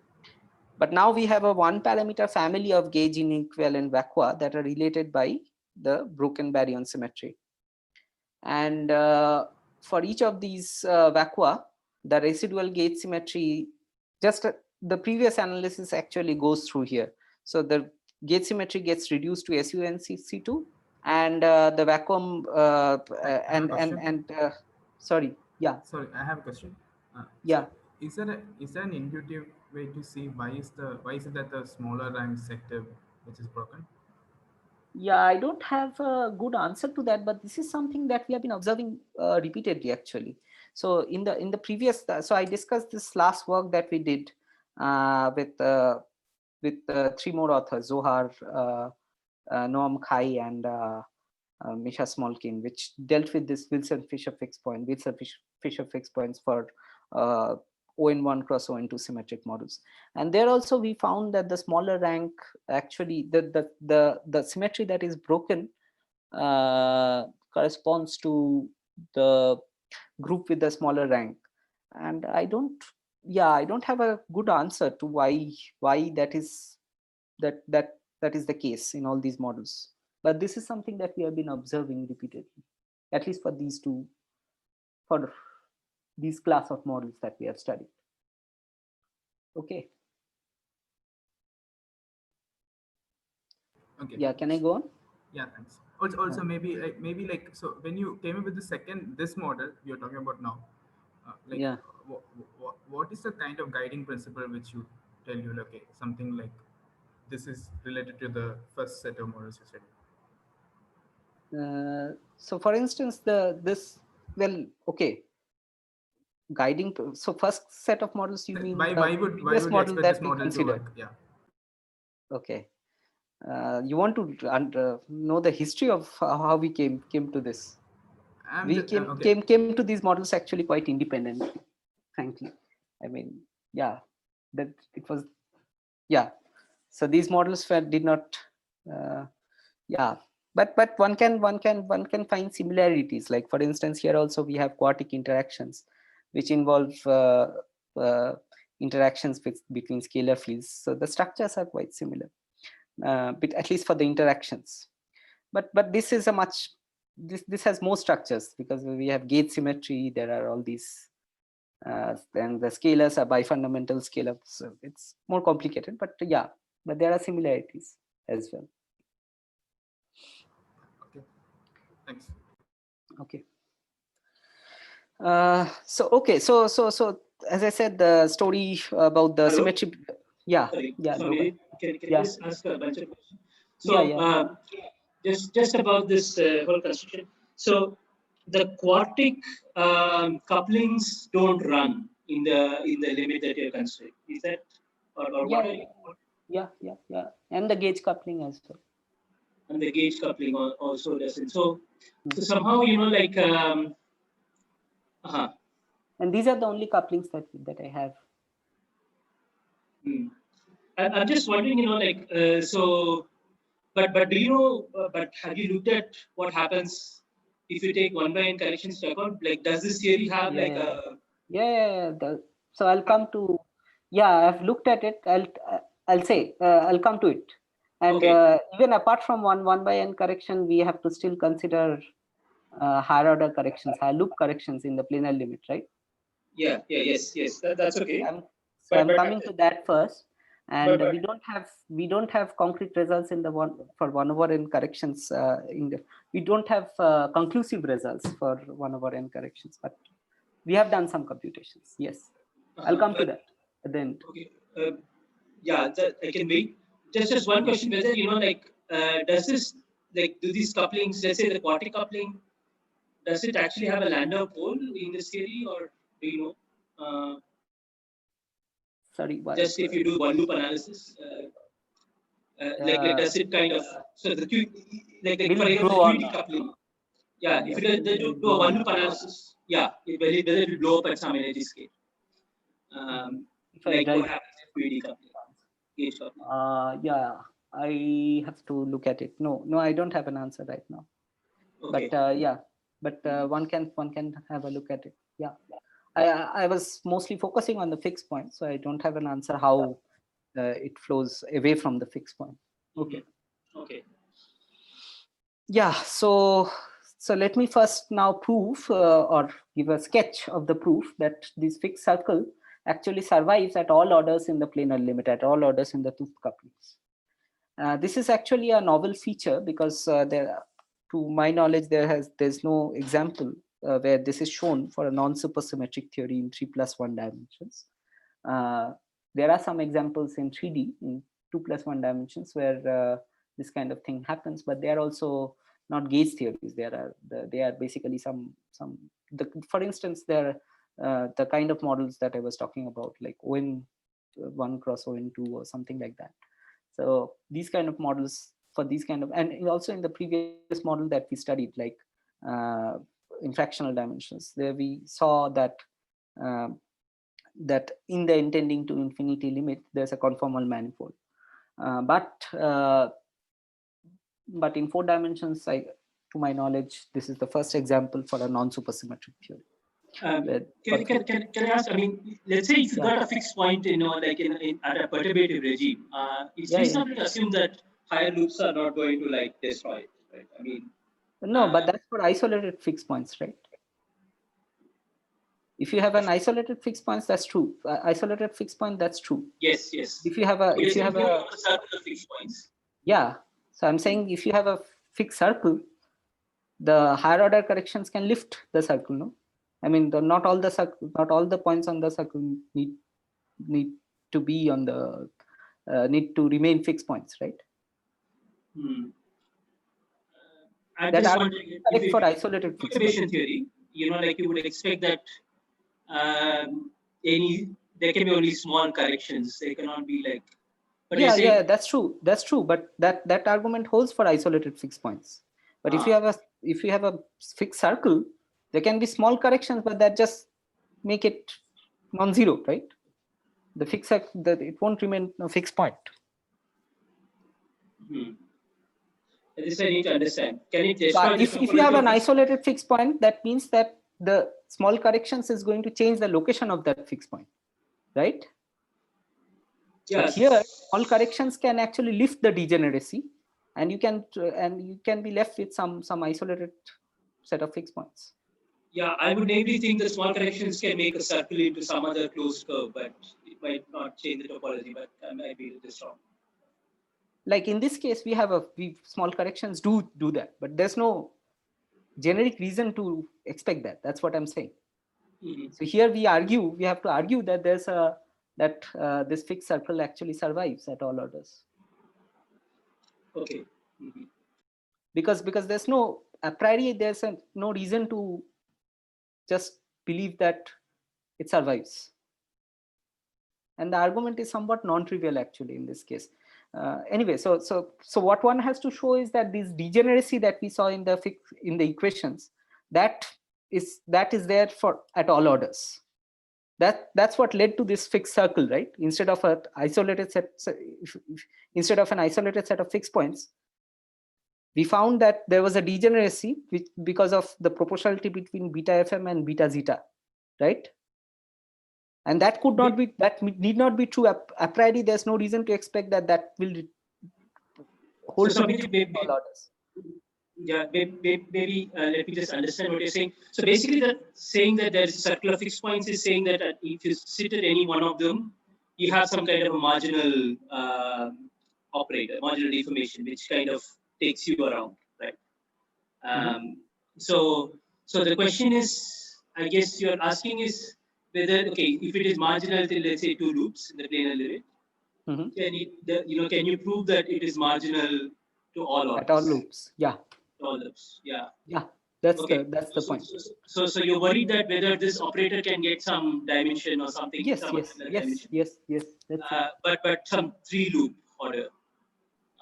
But now we have a 1-parameter family of gauge inequivalent vacua that are related by the broken baryon symmetry. And for each of these vacua, the residual gauge symmetry, the previous analysis actually goes through here. So the gauge symmetry gets reduced to SUNCC2, and the vacuum sorry, yeah. Sorry, I have a question. Yeah. So is there an intuitive way to see why is it that the smaller rank sector which is broken? Yeah, I don't have a good answer to that, but this is something that we have been observing repeatedly actually. So in the previous, so I discussed this last work that we did with 3 more authors, Zohar, Noam Khai, and Misha Smolkin, which dealt with this Wilson-Fisher fixed points for ON1 cross ON2 symmetric models. And there also we found that the smaller rank, actually the symmetry that is broken corresponds to the group with the smaller rank. And I don't have a good answer to why that is the case in all these models. But this is something that we have been observing repeatedly, at least for these two, these class of models that we have studied. Okay. Okay. Yeah, can I go on? Yeah, thanks. Also maybe like, so when you came up with this model you're talking about now, like Yeah. what is the kind of guiding principle which you tell you, okay, something like this is related to the first set of models you studied? So for instance, guiding. So first set of models, you mean Why the would previous you model expect that this we model to considered? work? Yeah. Okay. You want to know the history of how we came to this? We okay. came to these models actually quite independently, frankly. I mean, yeah, that it was, yeah. So these models did not, yeah. But one can find similarities. Like for instance, here also we have quartic interactions, which involve interactions between scalar fields. So the structures are quite similar, but at least for the interactions. But this is a much this has more structures because we have gauge symmetry. There are all these, and the scalars are bifundamental scalars. So it's more complicated. But yeah, but there are similarities as well. Okay. Thanks. Okay. So as I said, the story about the Hello? symmetry. Yeah. Sorry, Yeah. sorry. Can I Yeah. just ask a bunch of questions? So Yeah. just about this whole construction. So the quartic couplings don't run in the limit that you're considering. Is that or what? Yeah. And the gauge coupling as well. And the gauge coupling also doesn't. So somehow, you know, like And these are the only couplings that I have. I'm just wondering, you know, like so. But do you know? But have you looked at what happens if you take 1/n corrections to account? Like, does this theory have like a? So I'll come to. Yeah, I've looked at it. I'll say I'll come to it. And Okay. even apart from 1/n correction, we have to still consider higher order corrections, higher loop corrections in the planar limit, right? Yeah. Yes. That's okay. I'm coming to that first. And we don't have concrete results in the 1/n corrections. We don't have conclusive results for 1/n corrections, but we have done some computations. Yes, I'll come to that at the end. Okay. Yeah, I can wait. Just one question: whether you know, like, does this do these couplings? Let's say the quartic coupling, does it actually have a Landau pole in this theory, or do you know? Sorry, what? Just if you do one loop analysis. Like does it kind of so the for example the QT coupling, yeah, if they do a one loop analysis, yeah, whether it will blow up at some energy scale, like what happens if QT coupling, gauge coupling. Yeah, I have to look at it. No, I don't have an answer right now. Okay. But yeah, but one can have a look at it. Yeah, I was mostly focusing on the fixed point, so I don't have an answer how it flows away from the fixed point. Okay. Okay. Yeah. So let me first now prove or give a sketch of the proof that this fixed circle actually survives at all orders in the planar limit, at all orders in the tooth couplings. This is actually a novel feature because to my knowledge, there's no example where this is shown for a non-supersymmetric theory in 3+1 dimensions. There are some examples in 3D in 2+1 dimensions where this kind of thing happens, but they are also not gauge theories. They are basically for instance, they're the kind of models that I was talking about, like ON1 cross ON2 or something like that. So these kind of models for these kind of, and also in the previous model that we studied, like in fractional dimensions, there we saw that that in the intending to infinity limit, there's a conformal manifold. But in 4 dimensions, to my knowledge, this is the first example for a non-supersymmetric theory. Can I ask? I mean, let's say if you got a fixed point, you know, like at a perturbative regime, it's reasonable to assume that higher loops are not going to like destroy it, right? I mean, no, but that's for isolated fixed points, right? If you have an isolated fixed points, that's true. Isolated fixed point, that's true. Yes, yes. If you have a, It if you is have including a, all the circular fixed points. yeah. So I'm saying if you have a fixed circle, the higher order corrections can lift the circle. No, I mean not all the points on the circle need to be on the need to remain fixed points, right? I'm That just are wondering correct if for isolated fixed points. confirmation theory, like you would expect that there can be only small corrections. They cannot be like. But Yeah, that's true. That's true. But that argument holds for isolated fixed points. But if you have a fixed circle, there can be small corrections, but that just make it non-zero, right? The fixed that it won't remain a fixed point. This I need to understand. Can it But if you have an isolated fixed point, that means that the small corrections is going to change the location of that fixed point, right? Yes. But here, all corrections can actually lift the degeneracy, and you can be left with some isolated set of fixed points. Yeah, I would maybe think the small corrections can make a circle into some other closed curve, but it might not change the topology. But I might be just wrong. Like in this case, we small corrections do that, but there's no generic reason to expect that. That's what I'm saying. So here we have to argue that there's this fixed circle actually survives at all orders. Okay. Because there's no a priori, there's no reason to just believe that it survives. And the argument is somewhat non-trivial actually in this case. Anyway, so what one has to show is that this degeneracy that we saw in the equations, that is there for at all orders. That's what led to this fixed circle, right? Instead of an isolated set, instead of an isolated set of fixed points, we found that there was a degeneracy because of the proportionality between beta FM and beta zeta, right? And that could not be, that need not be true a priori. There's no reason to expect that will hold so all orders. Yeah, maybe let me just understand what you're saying. So basically, saying that there's circular fixed points is saying that if you sit at any one of them, you have some kind of a marginal operator, marginal deformation, which kind of takes you around, right? So the question is, I guess you're asking is whether, okay, if it is marginal till let's say 2 loops in the planar limit, can you prove that it is marginal to all orders? At all loops, yeah. All loops, yeah. Yeah, that's the point. So you're worried that whether this operator can get some dimension or something? Yes. But some 3 loop order.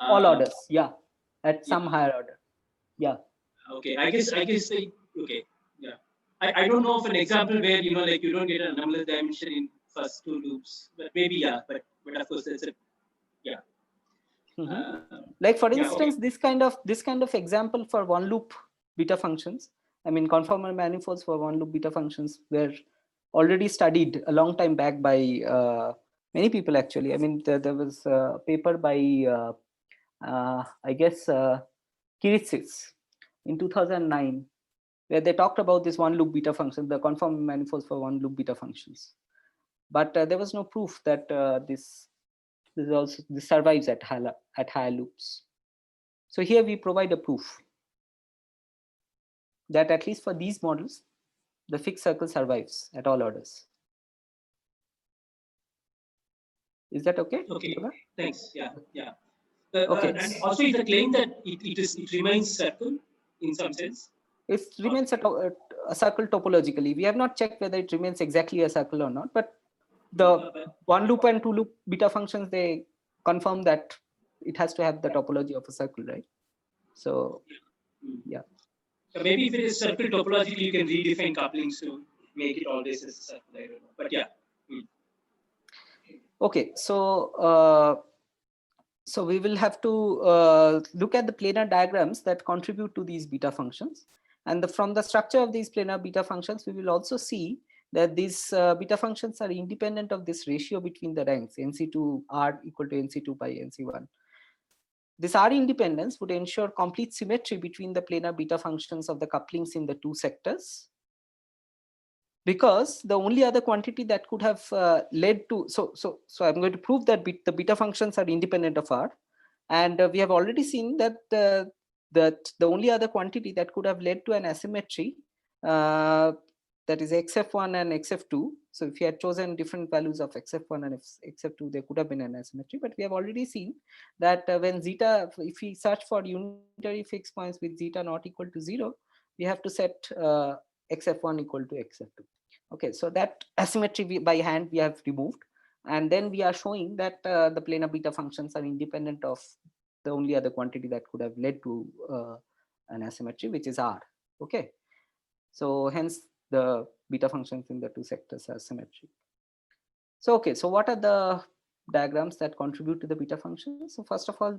All orders, yeah, at some higher order, yeah. Okay, I guess okay, yeah. I don't know of an example where like you don't get an anomalous dimension in first 2 loops, but maybe yeah. But of course that's a yeah. Like for instance, this kind of example for one loop beta functions, I mean conformal manifolds for one loop beta functions were already studied a long time back by many people actually. I mean there was a paper by I guess Kiritsis in 2009 where they talked about this one loop beta function, the conformal manifolds for one loop beta functions, but there was no proof that this survives at higher loops. So here we provide a proof that at least for these models, the fixed circle survives at all orders. Is that okay? Okay, thanks. Yeah. Okay. And also is the claim that it remains circle in some sense? It remains a circle topologically. We have not checked whether it remains exactly a circle or not, but the one loop and 2 loop beta functions, they confirm that it has to have the topology of a circle, right? So yeah. So maybe if it is circle topologically, you can redefine couplings to make it always as a circle. I don't know, but yeah. Okay, so we will have to look at the planar diagrams that contribute to these beta functions, and from the structure of these planar beta functions, we will also see that these beta functions are independent of this ratio between the ranks NC2R equal to NC2 by NC1. This R independence would ensure complete symmetry between the planar beta functions of the couplings in the 2 sectors. because the only other quantity that could have led to, so I'm going to prove that the beta functions are independent of R. And we have already seen that that the only other quantity that could have led to an asymmetry, that is xf1 and xf2. So if you had chosen different values of xf1 and xf2, there could have been an asymmetry. But we have already seen that when zeta, if we search for unitary fixed points with zeta not equal to 0, we have to set xf1 equal to xf2. Okay, so that asymmetry by hand we have removed. And then we are showing that the planar beta functions are independent of the only other quantity that could have led to an asymmetry, which is R. Okay, so hence the beta functions in the two sectors are symmetric. So okay, so what are the diagrams that contribute to the beta functions? So first of all,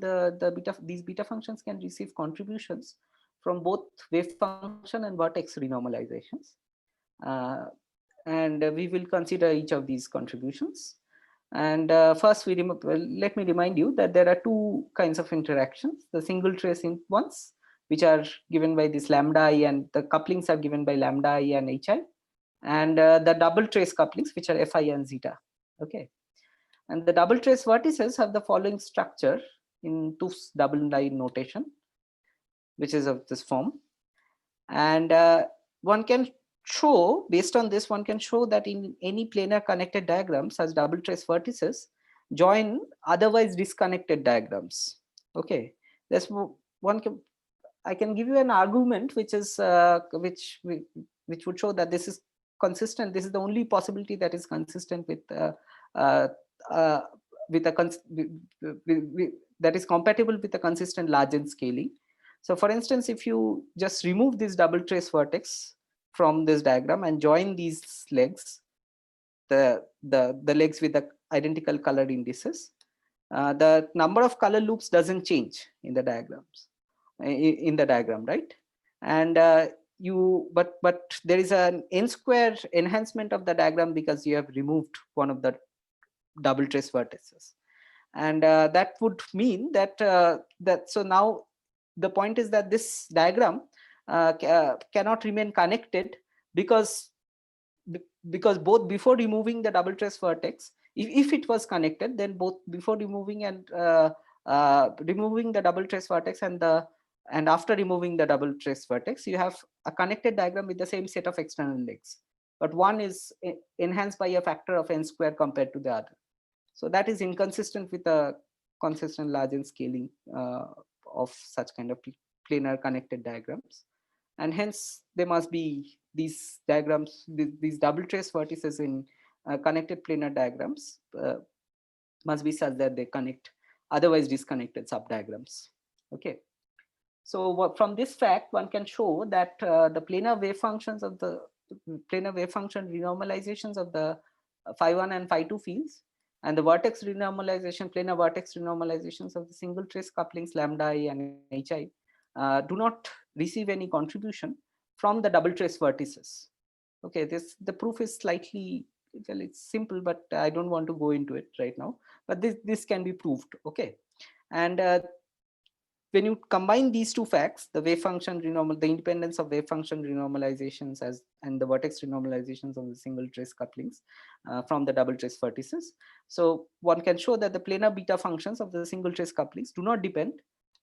these beta functions can receive contributions from both wave function and vertex renormalizations. And we will consider each of these contributions. And first, let me remind you that there are two kinds of interactions: the single trace ones, which are given by this lambda I, and the couplings are given by lambda I and hi, and the double trace couplings, which are fi and zeta. Okay, and the double trace vertices have the following structure in Tufts double line notation, which is of this form. And one can show, based on this, one can show that in any planar connected diagram, such double trace vertices join otherwise disconnected diagrams. Okay, that's one can, I can give you an argument which is which would show that this is consistent. This is the only possibility that is consistent with that is compatible with a consistent Largent scaling. So for instance, if you just remove this double trace vertex from this diagram and join these legs, the legs with the identical colored indices, the number of color loops doesn't change in the diagrams, in the diagram, right? And but there is an n square enhancement of the diagram because you have removed one of the double trace vertices, and that would mean that so now the point is that this diagram cannot remain connected because both before removing the double trace vertex, if it was connected, then both before removing and removing the double trace vertex and after removing the double trace vertex, you have a connected diagram with the same set of external legs, but one is enhanced by a factor of n square compared to the other. So that is inconsistent with a consistent Largent scaling of such kind of planar connected diagrams, and hence there must be these diagrams, these double trace vertices in connected planar diagrams must be such that they connect otherwise disconnected subdiagrams. Okay, so from this fact one can show that the planar wave functions of the planar wave function renormalizations of the phi1 and phi2 fields and the vertex renormalization, planar vertex renormalizations of the single trace couplings lambda I and hi do not receive any contribution from the double trace vertices. Okay, the proof is slightly, well, it's simple, but I don't want to go into it right now. But this can be proved. Okay, and when you combine these two facts, the wave function the independence of wave function renormalizations and the vertex renormalizations of the single trace couplings from the double trace vertices, so one can show that the planar beta functions of the single trace couplings do not depend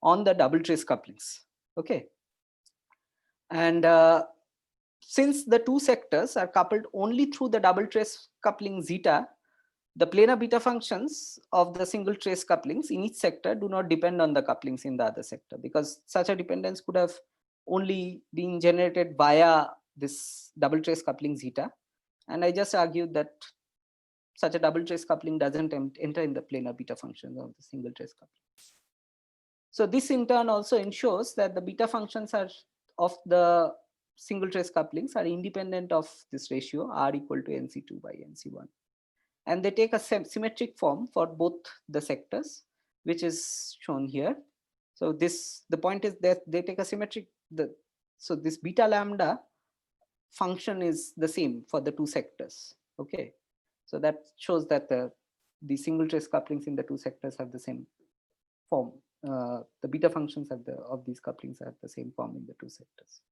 on the double trace couplings. Okay, and since the two sectors are coupled only through the double trace coupling zeta, the planar beta functions of the single trace couplings in each sector do not depend on the couplings in the other sector, because such a dependence could have only been generated via this double trace coupling zeta. And I just argued that such a double trace coupling doesn't enter in the planar beta functions of the single trace couplings. So this in turn also ensures that the beta functions are of the single trace couplings are independent of this ratio R equal to NC2 by NC1. And they take a symmetric form for both the sectors, which is shown here. So the point is that they take a symmetric, so this beta lambda function is the same for the two sectors. Okay, so that shows that the single trace couplings in the two sectors have the same form. The beta functions of these couplings have the same form in the two sectors.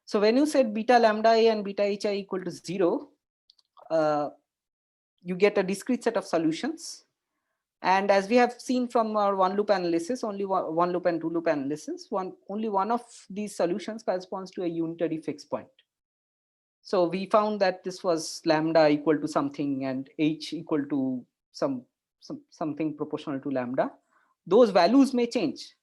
So when you said beta lambda I and beta hi equal to 0, you get a discrete set of solutions. And as we have seen from our one loop analysis, only one loop and two loop analysis, only one of these solutions corresponds to a unitary fixed point. So we found that this was lambda equal to something and h equal to something proportional to lambda. Those values may change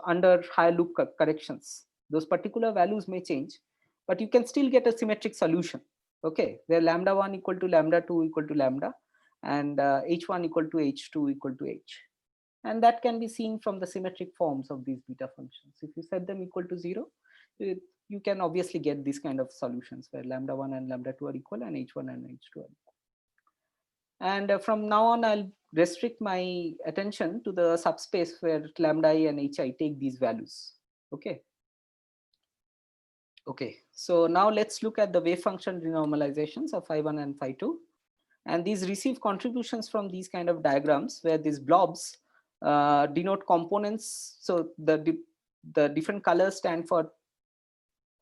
under higher loop corrections. Those particular values may change, but you can still get a symmetric solution, okay, where lambda 1 equal to lambda 2 equal to lambda, and h1 equal to h2 equal to h. And that can be seen from the symmetric forms of these beta functions. If you set them equal to 0, you can obviously get these kind of solutions where lambda 1 and lambda 2 are equal and h1 and h2 are equal. And from now on, I'll restrict my attention to the subspace where lambda I and hi take these values. Okay. Okay, so now let's look at the wave function renormalizations of phi1 and phi2. And these receive contributions from these kind of diagrams where these blobs denote components. So the different colors stand for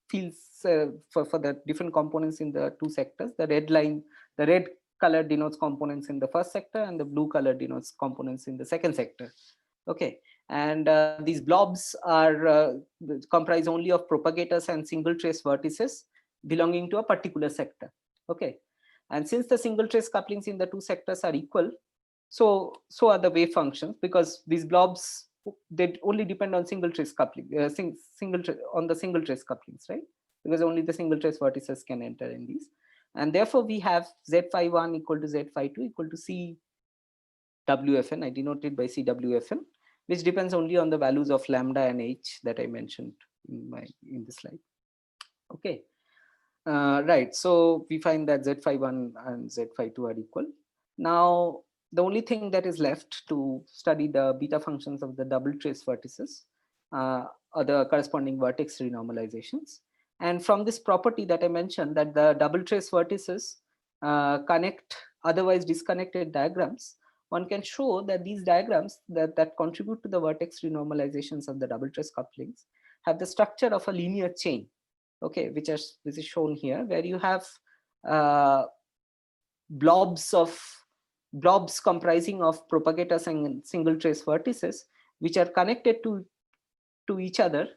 fields for the different components in the two sectors. The red color denotes components in the first sector, and the blue color denotes components in the second sector. Okay, and these blobs are comprise only of propagators and single trace vertices belonging to a particular sector. Okay, and since the single trace couplings in the two sectors are equal, so are the wave functions, because these blobs, they only depend on single trace coupling, on the single trace couplings, right? Because only the single trace vertices can enter in these, and therefore we have z phi1 equal to z phi2 equal to c WFN. I denote it by CWFN, which depends only on the values of lambda and h that I mentioned in the slide. Okay, right. So we find that z phi1 and z phi2 are equal. Now the only thing that is left to study the beta functions of the double trace vertices are the corresponding vertex renormalizations. And from this property that I mentioned, that the double trace vertices connect otherwise disconnected diagrams, one can show that these diagrams that contribute to the vertex renormalizations of the double trace couplings have the structure of a linear chain, okay, which is shown here, where you have blobs comprising of propagators and single trace vertices, which are connected to each other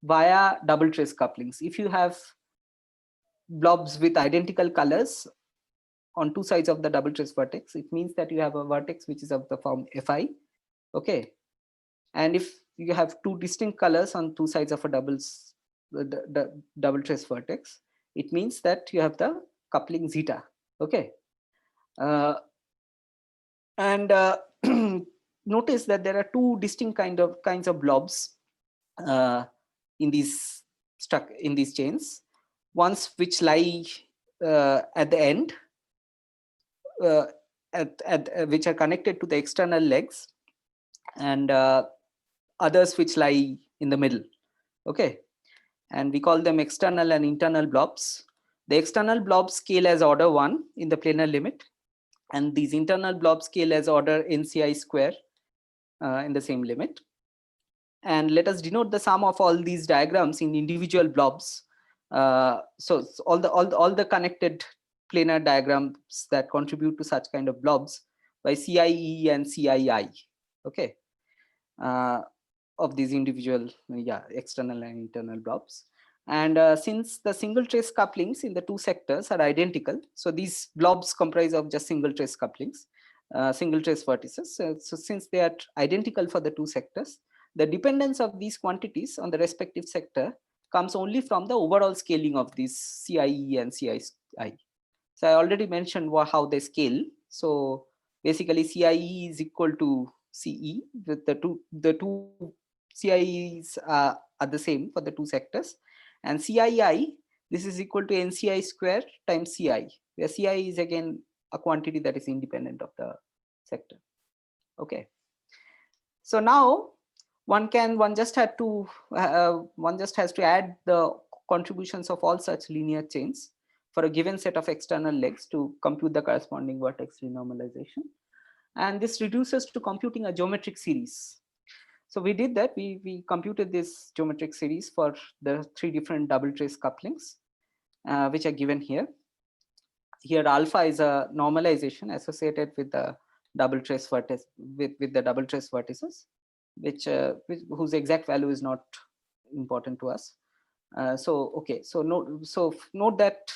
via double trace couplings. If you have blobs with identical colors on two sides of the double trace vertex, it means that you have a vertex which is of the form Fi. Okay, and if you have two distinct colors on two sides of a double trace vertex, it means that you have the coupling zeta. Okay, and notice that there are two distinct kinds of blobs in these chains. Ones which lie at the end, which are connected to the external legs, and others which lie in the middle. Okay, and we call them external and internal blobs. The external blobs scale as order 1 in the planar limit, and these internal blobs scale as order NCI square in the same limit. And let us denote the sum of all these diagrams in individual blobs. So all the connected planar diagrams that contribute to such kind of blobs by CIE and CII. Okay, of these individual external and internal blobs. And since the single trace couplings in the two sectors are identical, so these blobs comprise of just single trace couplings, single trace vertices. So since they are identical for the two sectors, the dependence of these quantities on the respective sector comes only from the overall scaling of these CIE and CII. So I already mentioned how they scale. So basically CIE is equal to CE, with the two CIEs are the same for the two sectors, and CII, this is equal to NCI square times CI, where CI is again a quantity that is independent of the sector. Okay, so now one just has to add the contributions of all such linear chains for a given set of external legs to compute the corresponding vertex renormalization, and this reduces to computing a geometric series. So we did that. We computed this geometric series for the 3 different double trace couplings, which are given here. Here alpha is a normalization associated with the double trace vertex with the double trace vertices, whose exact value is not important to us. So note that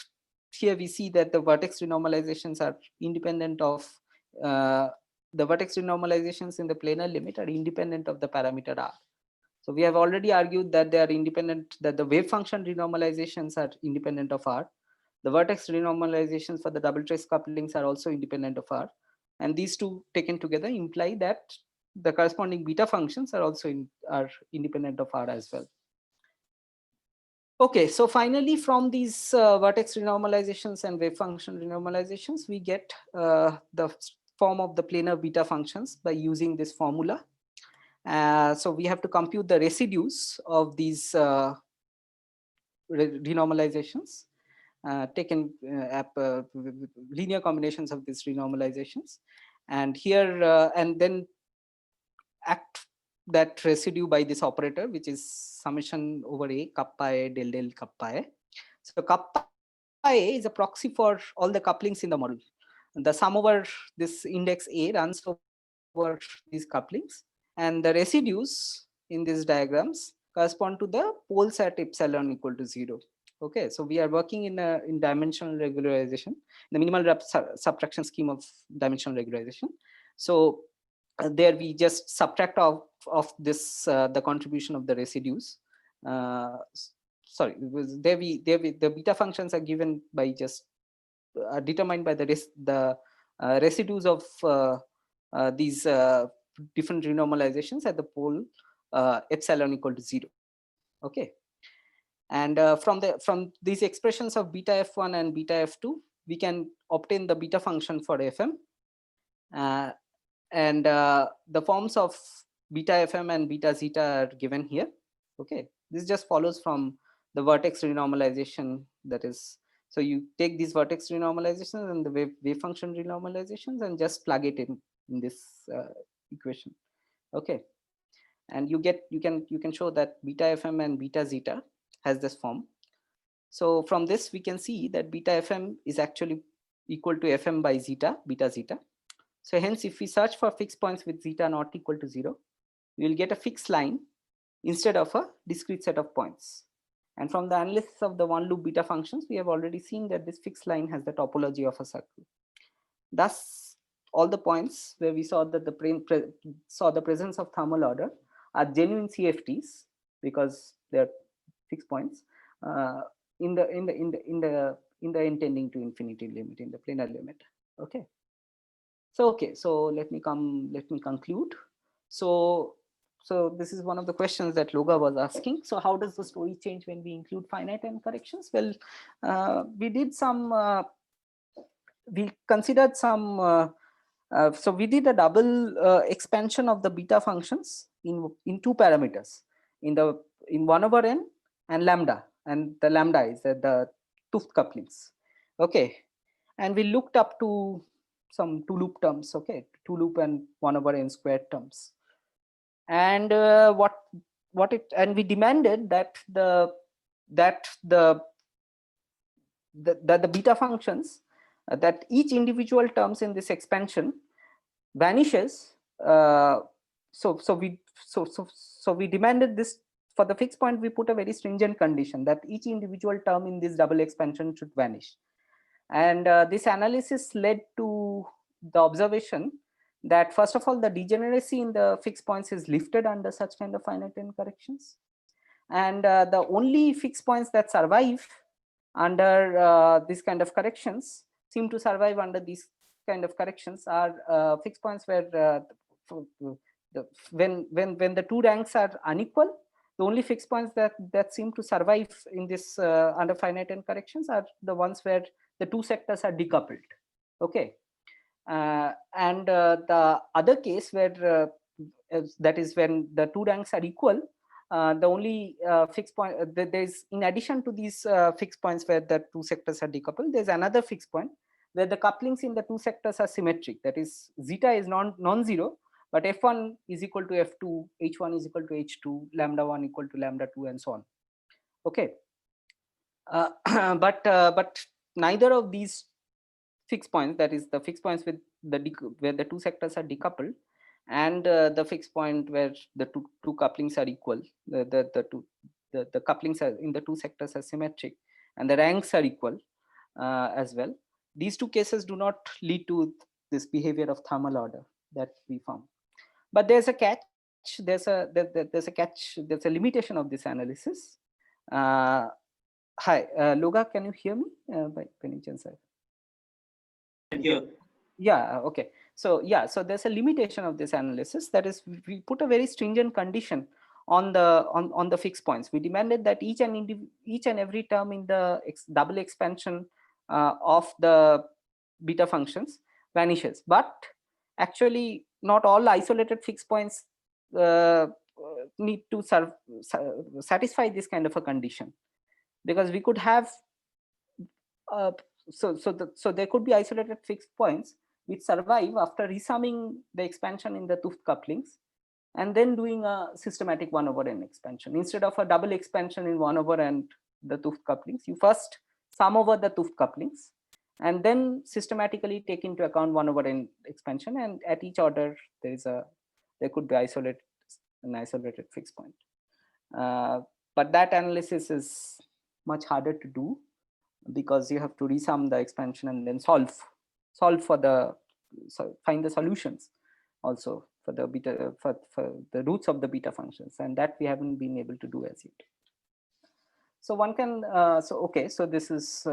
here we see that the vertex renormalizations are independent of the vertex renormalizations in the planar limit are independent of the parameter r. So we have already argued that they are independent, that the wave function renormalizations are independent of r. The vertex renormalizations for the double trace couplings are also independent of r. And these two taken together imply that the corresponding beta functions are also independent of r as well. Okay, so finally from these vertex renormalizations and wave function renormalizations, we get the form of the planar beta functions by using this formula. So we have to compute the residues of these renormalizations taken linear combinations of these renormalizations, and here and then act that residue by this operator, which is summation over a kappa a del del kappa a. So kappa a is a proxy for all the couplings in the model. The sum over this index a runs over these couplings, and the residues in these diagrams correspond to the poles at epsilon equal to 0. Okay, so we are working in dimensional regularization, the minimal subtraction scheme of dimensional regularization. So there we just subtract off of this the contribution of the residues. Sorry, the beta functions are given by just determined by the residues of these different renormalizations at the pole epsilon equal to 0. Okay, and from these expressions of beta f1 and beta f2, we can obtain the beta function for fm, and the forms of beta fm and beta zeta are given here. Okay, this just follows from the vertex renormalization, that is, so you take these vertex renormalizations and the wave function renormalizations and just plug it in this equation. Okay, and you can show that beta fm and beta zeta has this form. So from this we can see that beta fm is actually equal to fm by zeta, beta zeta. So hence, if we search for fixed points with zeta not equal to 0, we will get a fixed line instead of a discrete set of points. And from the analysis of the one loop beta functions, we have already seen that this fixed line has the topology of a circle. Thus, all the points where we saw that the presence of thermal order are genuine CFTs because they are fixed points in the intending to infinity limit, in the planar limit. Okay. So let me conclude. So this is one of the questions that Loga was asking. So how does the story change when we include finite n corrections? Well, we did some. We considered some. So we did a double expansion of the beta functions in 2 parameters, in 1 over n and lambda, and the lambda is the tooth couplings. Okay, and we looked up to some 2 loop terms. Okay, 2 loop and 1 over n squared terms, and we demanded that the beta functions, that each individual terms in this expansion vanishes. So we demanded this for the fixed point. We put a very stringent condition that each individual term in this double expansion should vanish. And this analysis led to the observation that, first of all, the degeneracy in the fixed points is lifted under such kind of finite n corrections. And the only fixed points that survive under this kind of corrections, seem to survive under these kind of corrections, are fixed points where when the 2 ranks are unequal, the only fixed points that seem to survive in this under finite n corrections are the ones where the 2 sectors are decoupled. Okay, and the other case where that is when the 2 ranks are equal, the only fixed point there's, in addition to these fixed points where the 2 sectors are decoupled, there's another fixed point where the couplings in the 2 sectors are symmetric. That is, zeta is non-zero, But F1 is equal to F2, H1 is equal to H2, lambda 1 equal to lambda 2, and so on. Okay. But neither of these fixed points, that is the fixed points with where the two sectors are decoupled, and the fixed point where the two couplings are equal, the couplings are in the two sectors are symmetric, and the ranks are equal as well. These two cases do not lead to this behavior of thermal order that we found. But there's a catch. There's a catch. There's a limitation of this analysis. Hi, Loga, can you hear me by any chance? Here. Yeah, okay. So yeah, so there's a limitation of this analysis. That is, we put a very stringent condition on the fixed points. We demanded that each and every term in the double expansion of the beta functions vanishes. But actually, not all isolated fixed points need to satisfy this kind of a condition, because we could have so there could be isolated fixed points which survive after resumming the expansion in the 't Hooft couplings and then doing a systematic 1/n expansion. Instead of a double expansion in 1/n the 't Hooft couplings, you first sum over the 't Hooft couplings and then systematically take into account 1/n expansion, and at each order there could be an isolated fixed point. But that analysis is much harder to do, because you have to resum the expansion and then solve for find the solutions also for the beta for the roots of the beta functions, and that we haven't been able to do as yet. So one can so this is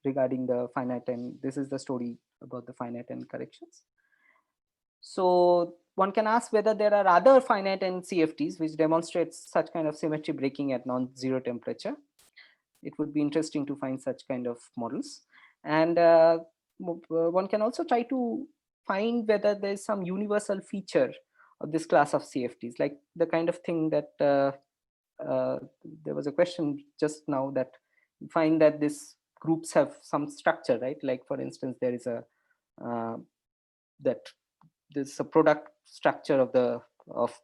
regarding the finite n. This is the story about the finite n corrections. So one can ask whether there are other finite n CFTs which demonstrate such kind of symmetry breaking at non-zero temperature. It would be interesting to find such kind of models. And one can also try to find whether there's some universal feature of this class of CFTs, like the kind of thing that there was a question just now, that you find that these groups have some structure, right? Like, for instance, there is there's a product structure of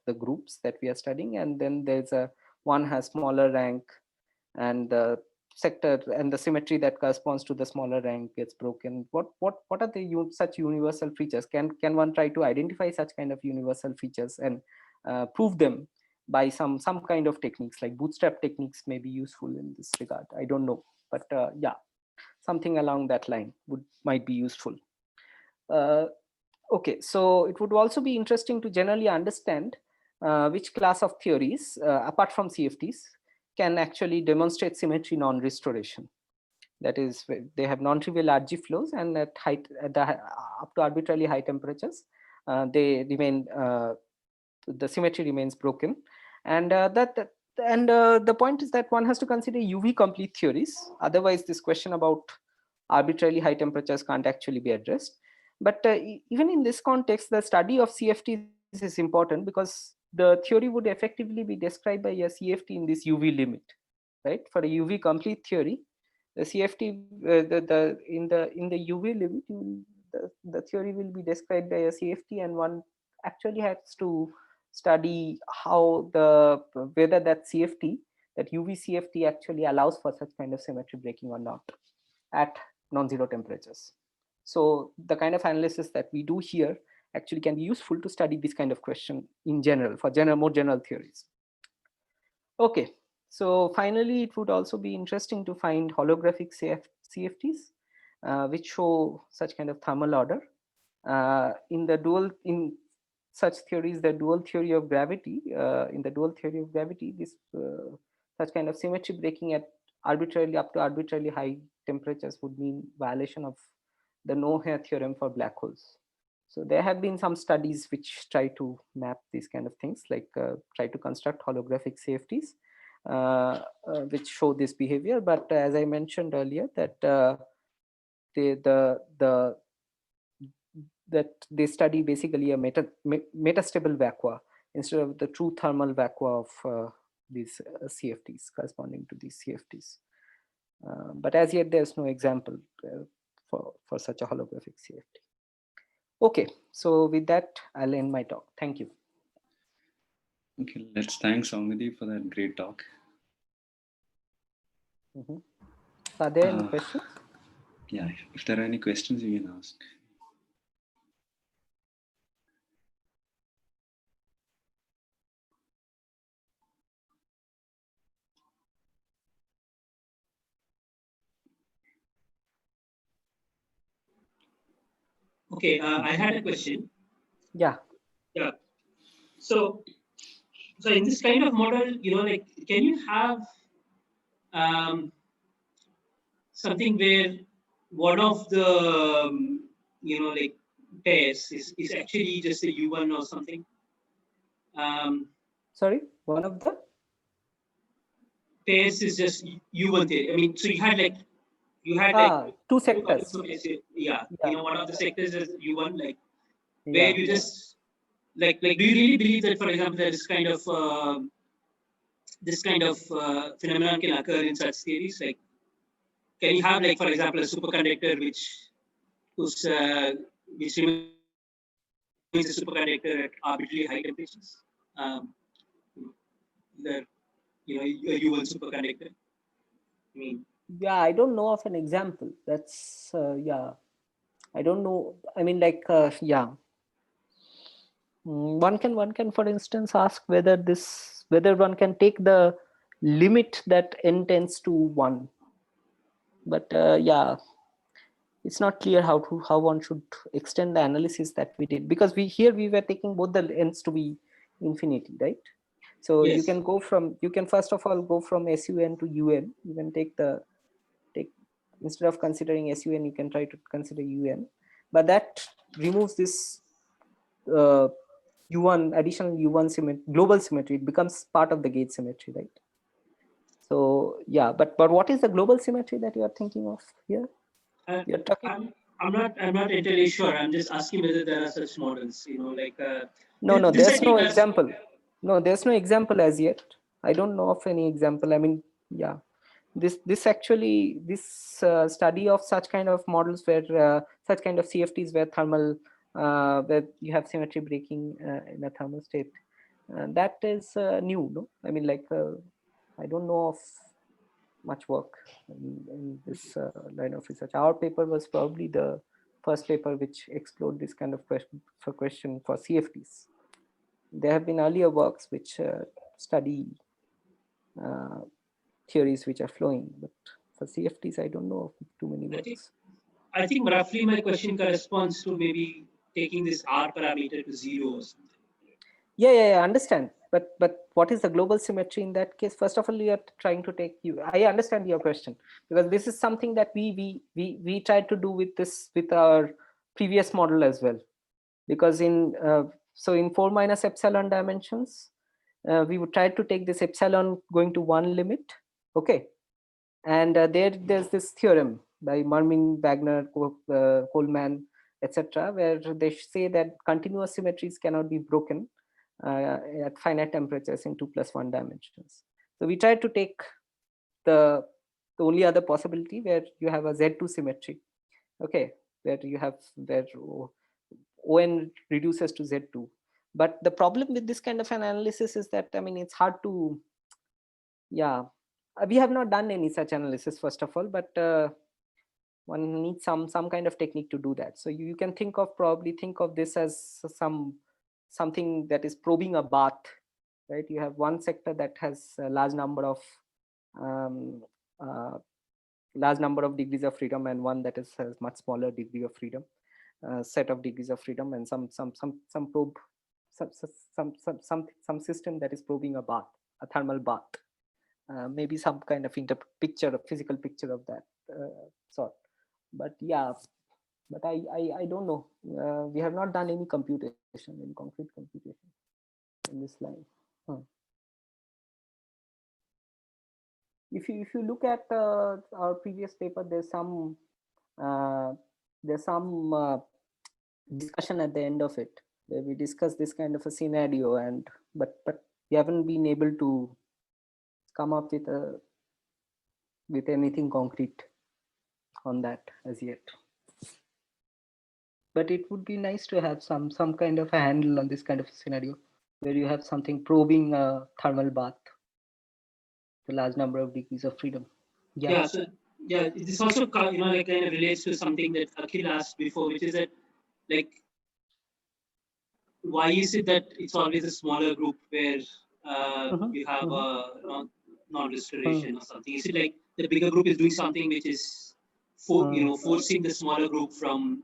the groups that we are studying, and then there's one has smaller rank, and the sector and the symmetry that corresponds to the smaller rank gets broken. What are the such universal features? Can one try to identify such kind of universal features and prove them by some kind of techniques, like bootstrap techniques may be useful in this regard? I don't know, but yeah, something along that line might be useful. Okay, so it would also be interesting to generally understand which class of theories, apart from CFTs, can actually demonstrate symmetry non-restoration. That is, they have non-trivial RG flows, and at up to arbitrarily high temperatures, they remain the symmetry remains broken. And the point is that one has to consider UV complete theories. Otherwise, this question about arbitrarily high temperatures can't actually be addressed. But even in this context, the study of CFTs is important, because the theory would effectively be described by a CFT in this UV limit, right? For a UV complete theory, the CFT in the UV limit, the theory will be described by a CFT, and one actually has to study how whether that CFT, that UV CFT, actually allows for such kind of symmetry breaking or not at non-zero temperatures. So the kind of analysis that we do here actually can be useful to study this kind of question in general, for more general theories. Okay, so finally, it would also be interesting to find holographic CFTs which show such kind of thermal order. In such theories, the dual theory of gravity, this such kind of symmetry breaking at up to arbitrarily high temperatures would mean violation of the no-hair theorem for black holes. So there have been some studies which try to map these kind of things, like try to construct holographic CFTs which show this behavior. But as I mentioned earlier, that they study basically a metastable vacua instead of the true thermal vacua of these CFTs, corresponding to these CFTs. But as yet, there's no example for such a holographic CFT. Okay, so with that, I'll end my talk. Thank you. Okay, let's thank Soumyadeep for that great talk. Are there any questions? Yeah, if there are any questions, you can ask. Okay, I had a question. Yeah. Yeah. So in this kind of model, like, can you have something where one of the like pairs is actually just a U1 or something? Sorry, one of the pairs is just U1 theory. I mean, so you had like two sectors. Yeah, one of the sectors is U1, like Yeah. where you just like do you really believe that, for example, that this kind of phenomenon can occur in such theories? Like, can you have, like, for example, a superconductor which remains a superconductor at arbitrarily high temperatures? The a U1 superconductor. I mean, yeah, I don't know of an example. That's yeah, I don't know. I mean, like yeah, one can for instance ask whether one can take the limit that n tends to 1, but yeah, it's not clear how one should extend the analysis that we did, because we were taking both the n's to be infinity, right? So yes. you can first of all go from SUN to UN. You can take instead of considering SUN, you can try to consider UN, but that removes this U1 additional U1 symmetry, global symmetry. It becomes part of the gauge symmetry, right? So yeah, but what is the global symmetry that you are thinking of here? You're talking. I'm not entirely sure. I'm just asking whether there are such models. Like No, this there's I no think example. No, there's no example as yet. I don't know of any example. I mean, yeah, this study of such kind of models where such kind of CFTs where thermal where you have symmetry breaking in a thermal state, that is new. No, I mean, like I don't know of much work in this line of research. Our paper was probably the first paper which explored this kind of question for CFTs. There have been earlier works which study theories which are flowing, but for CFTs, I don't know of too many works. I think roughly my question corresponds to maybe taking this R parameter to 0 or something. Yeah, I understand. But what is the global symmetry in that case? First of all, you are trying to take you. I understand your question, because this is something that we tried to do with our previous model as well. Because in 4 minus epsilon dimensions, we would try to take this epsilon going to 1 limit. Okay, and there's this theorem by Mermin, Wagner, Coleman, etc., where they say that continuous symmetries cannot be broken at finite temperatures in 2+1 dimensions. So we tried to take the only other possibility where you have a Z2 symmetry, okay, where you have where ON reduces to Z2. But the problem with this kind of an analysis is that, I mean, it's hard to, yeah, we have not done any such analysis, first of all, but one needs some kind of technique to do that. So you can probably think of this as something that is probing a bath, right? You have one sector that has a large number of degrees of freedom, and one that has much smaller degree of freedom, set of degrees of freedom, and some probe, some system that is probing a bath, a thermal bath. Maybe some kind of physical picture of that sort. But yeah, but I don't know. We have not done any computation, any concrete computation in this line. If you look at our previous paper, there's some discussion at the end of it where we discuss this kind of a scenario, and but we haven't been able to come up with anything concrete on that as yet. but it would be nice to have some kind of a handle on this kind of scenario where you have something probing a thermal bath, the large number of degrees of freedom. Yeah. So yeah, this also like kind of relates to something that Akhil asked before, which is that like why is it that it's always a smaller group where you have a non-restoration or something? Is it like the bigger group is doing something which is forcing the smaller group from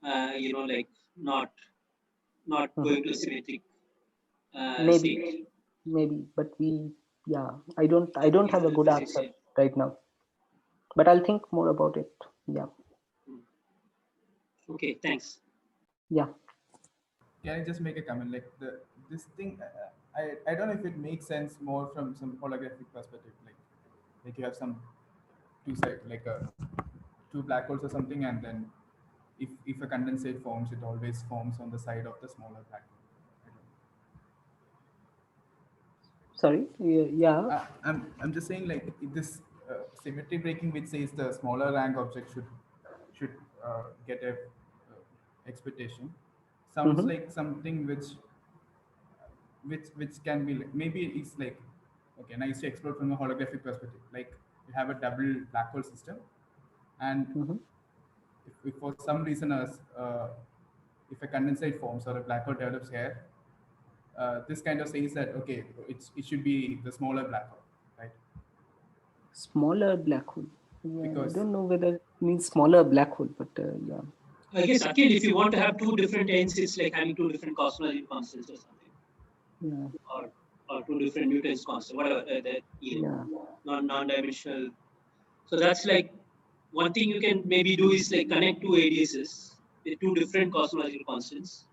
like not going to a symmetric state? Maybe, but I don't have a good answer right now, but I'll think more about it. Yeah. Okay, thanks. Yeah. Can I just make a comment? Like this thing, I don't know if it makes sense more from some holographic perspective. Like you have some two side, like two black holes or something, and then if a condensate forms, it always forms on the side of the smaller black hole. Sorry. Yeah. I'm just saying, like this symmetry breaking, which says the smaller rank object should get a expectation, sounds like something which can be like, maybe it's like, okay, nice to explore from a holographic perspective. Like you have a double black hole system, and if for some reason if a condensate forms or a black hole develops here, this kind of says that okay, it should be the smaller black hole, right? Smaller black hole. Yeah, Because I don't know whether it means smaller black hole, but yeah. I guess, Akhil, if you want to have two different ends, it's like having two different cosmological constants or something. Yeah. Or two different Newton's constant, whatever, non-dimensional. So that's like one thing you can maybe do is like connect two ADSs with two different cosmological constants,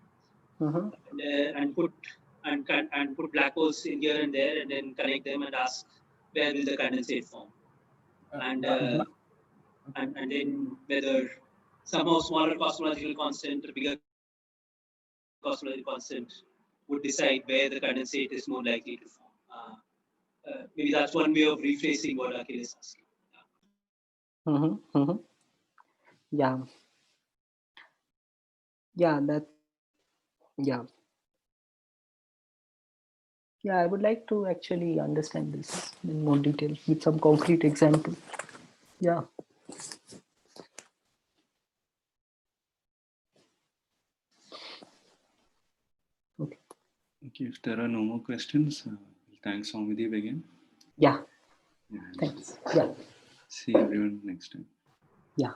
and put black holes in here and there, and then connect them and ask where will the condensate form, and then whether somehow smaller cosmological constant or bigger cosmological constant would decide where the condensate is more likely to form. Maybe that's one way of rephrasing what Akhil is asking. Yeah. Yeah, that. Yeah. Yeah, I would like to actually understand this in more detail with some concrete example. Yeah. Okay. Okay, if there are no more questions, thanks Soumyadeep again. Yeah. Thanks. Yeah. See everyone next time. Yeah.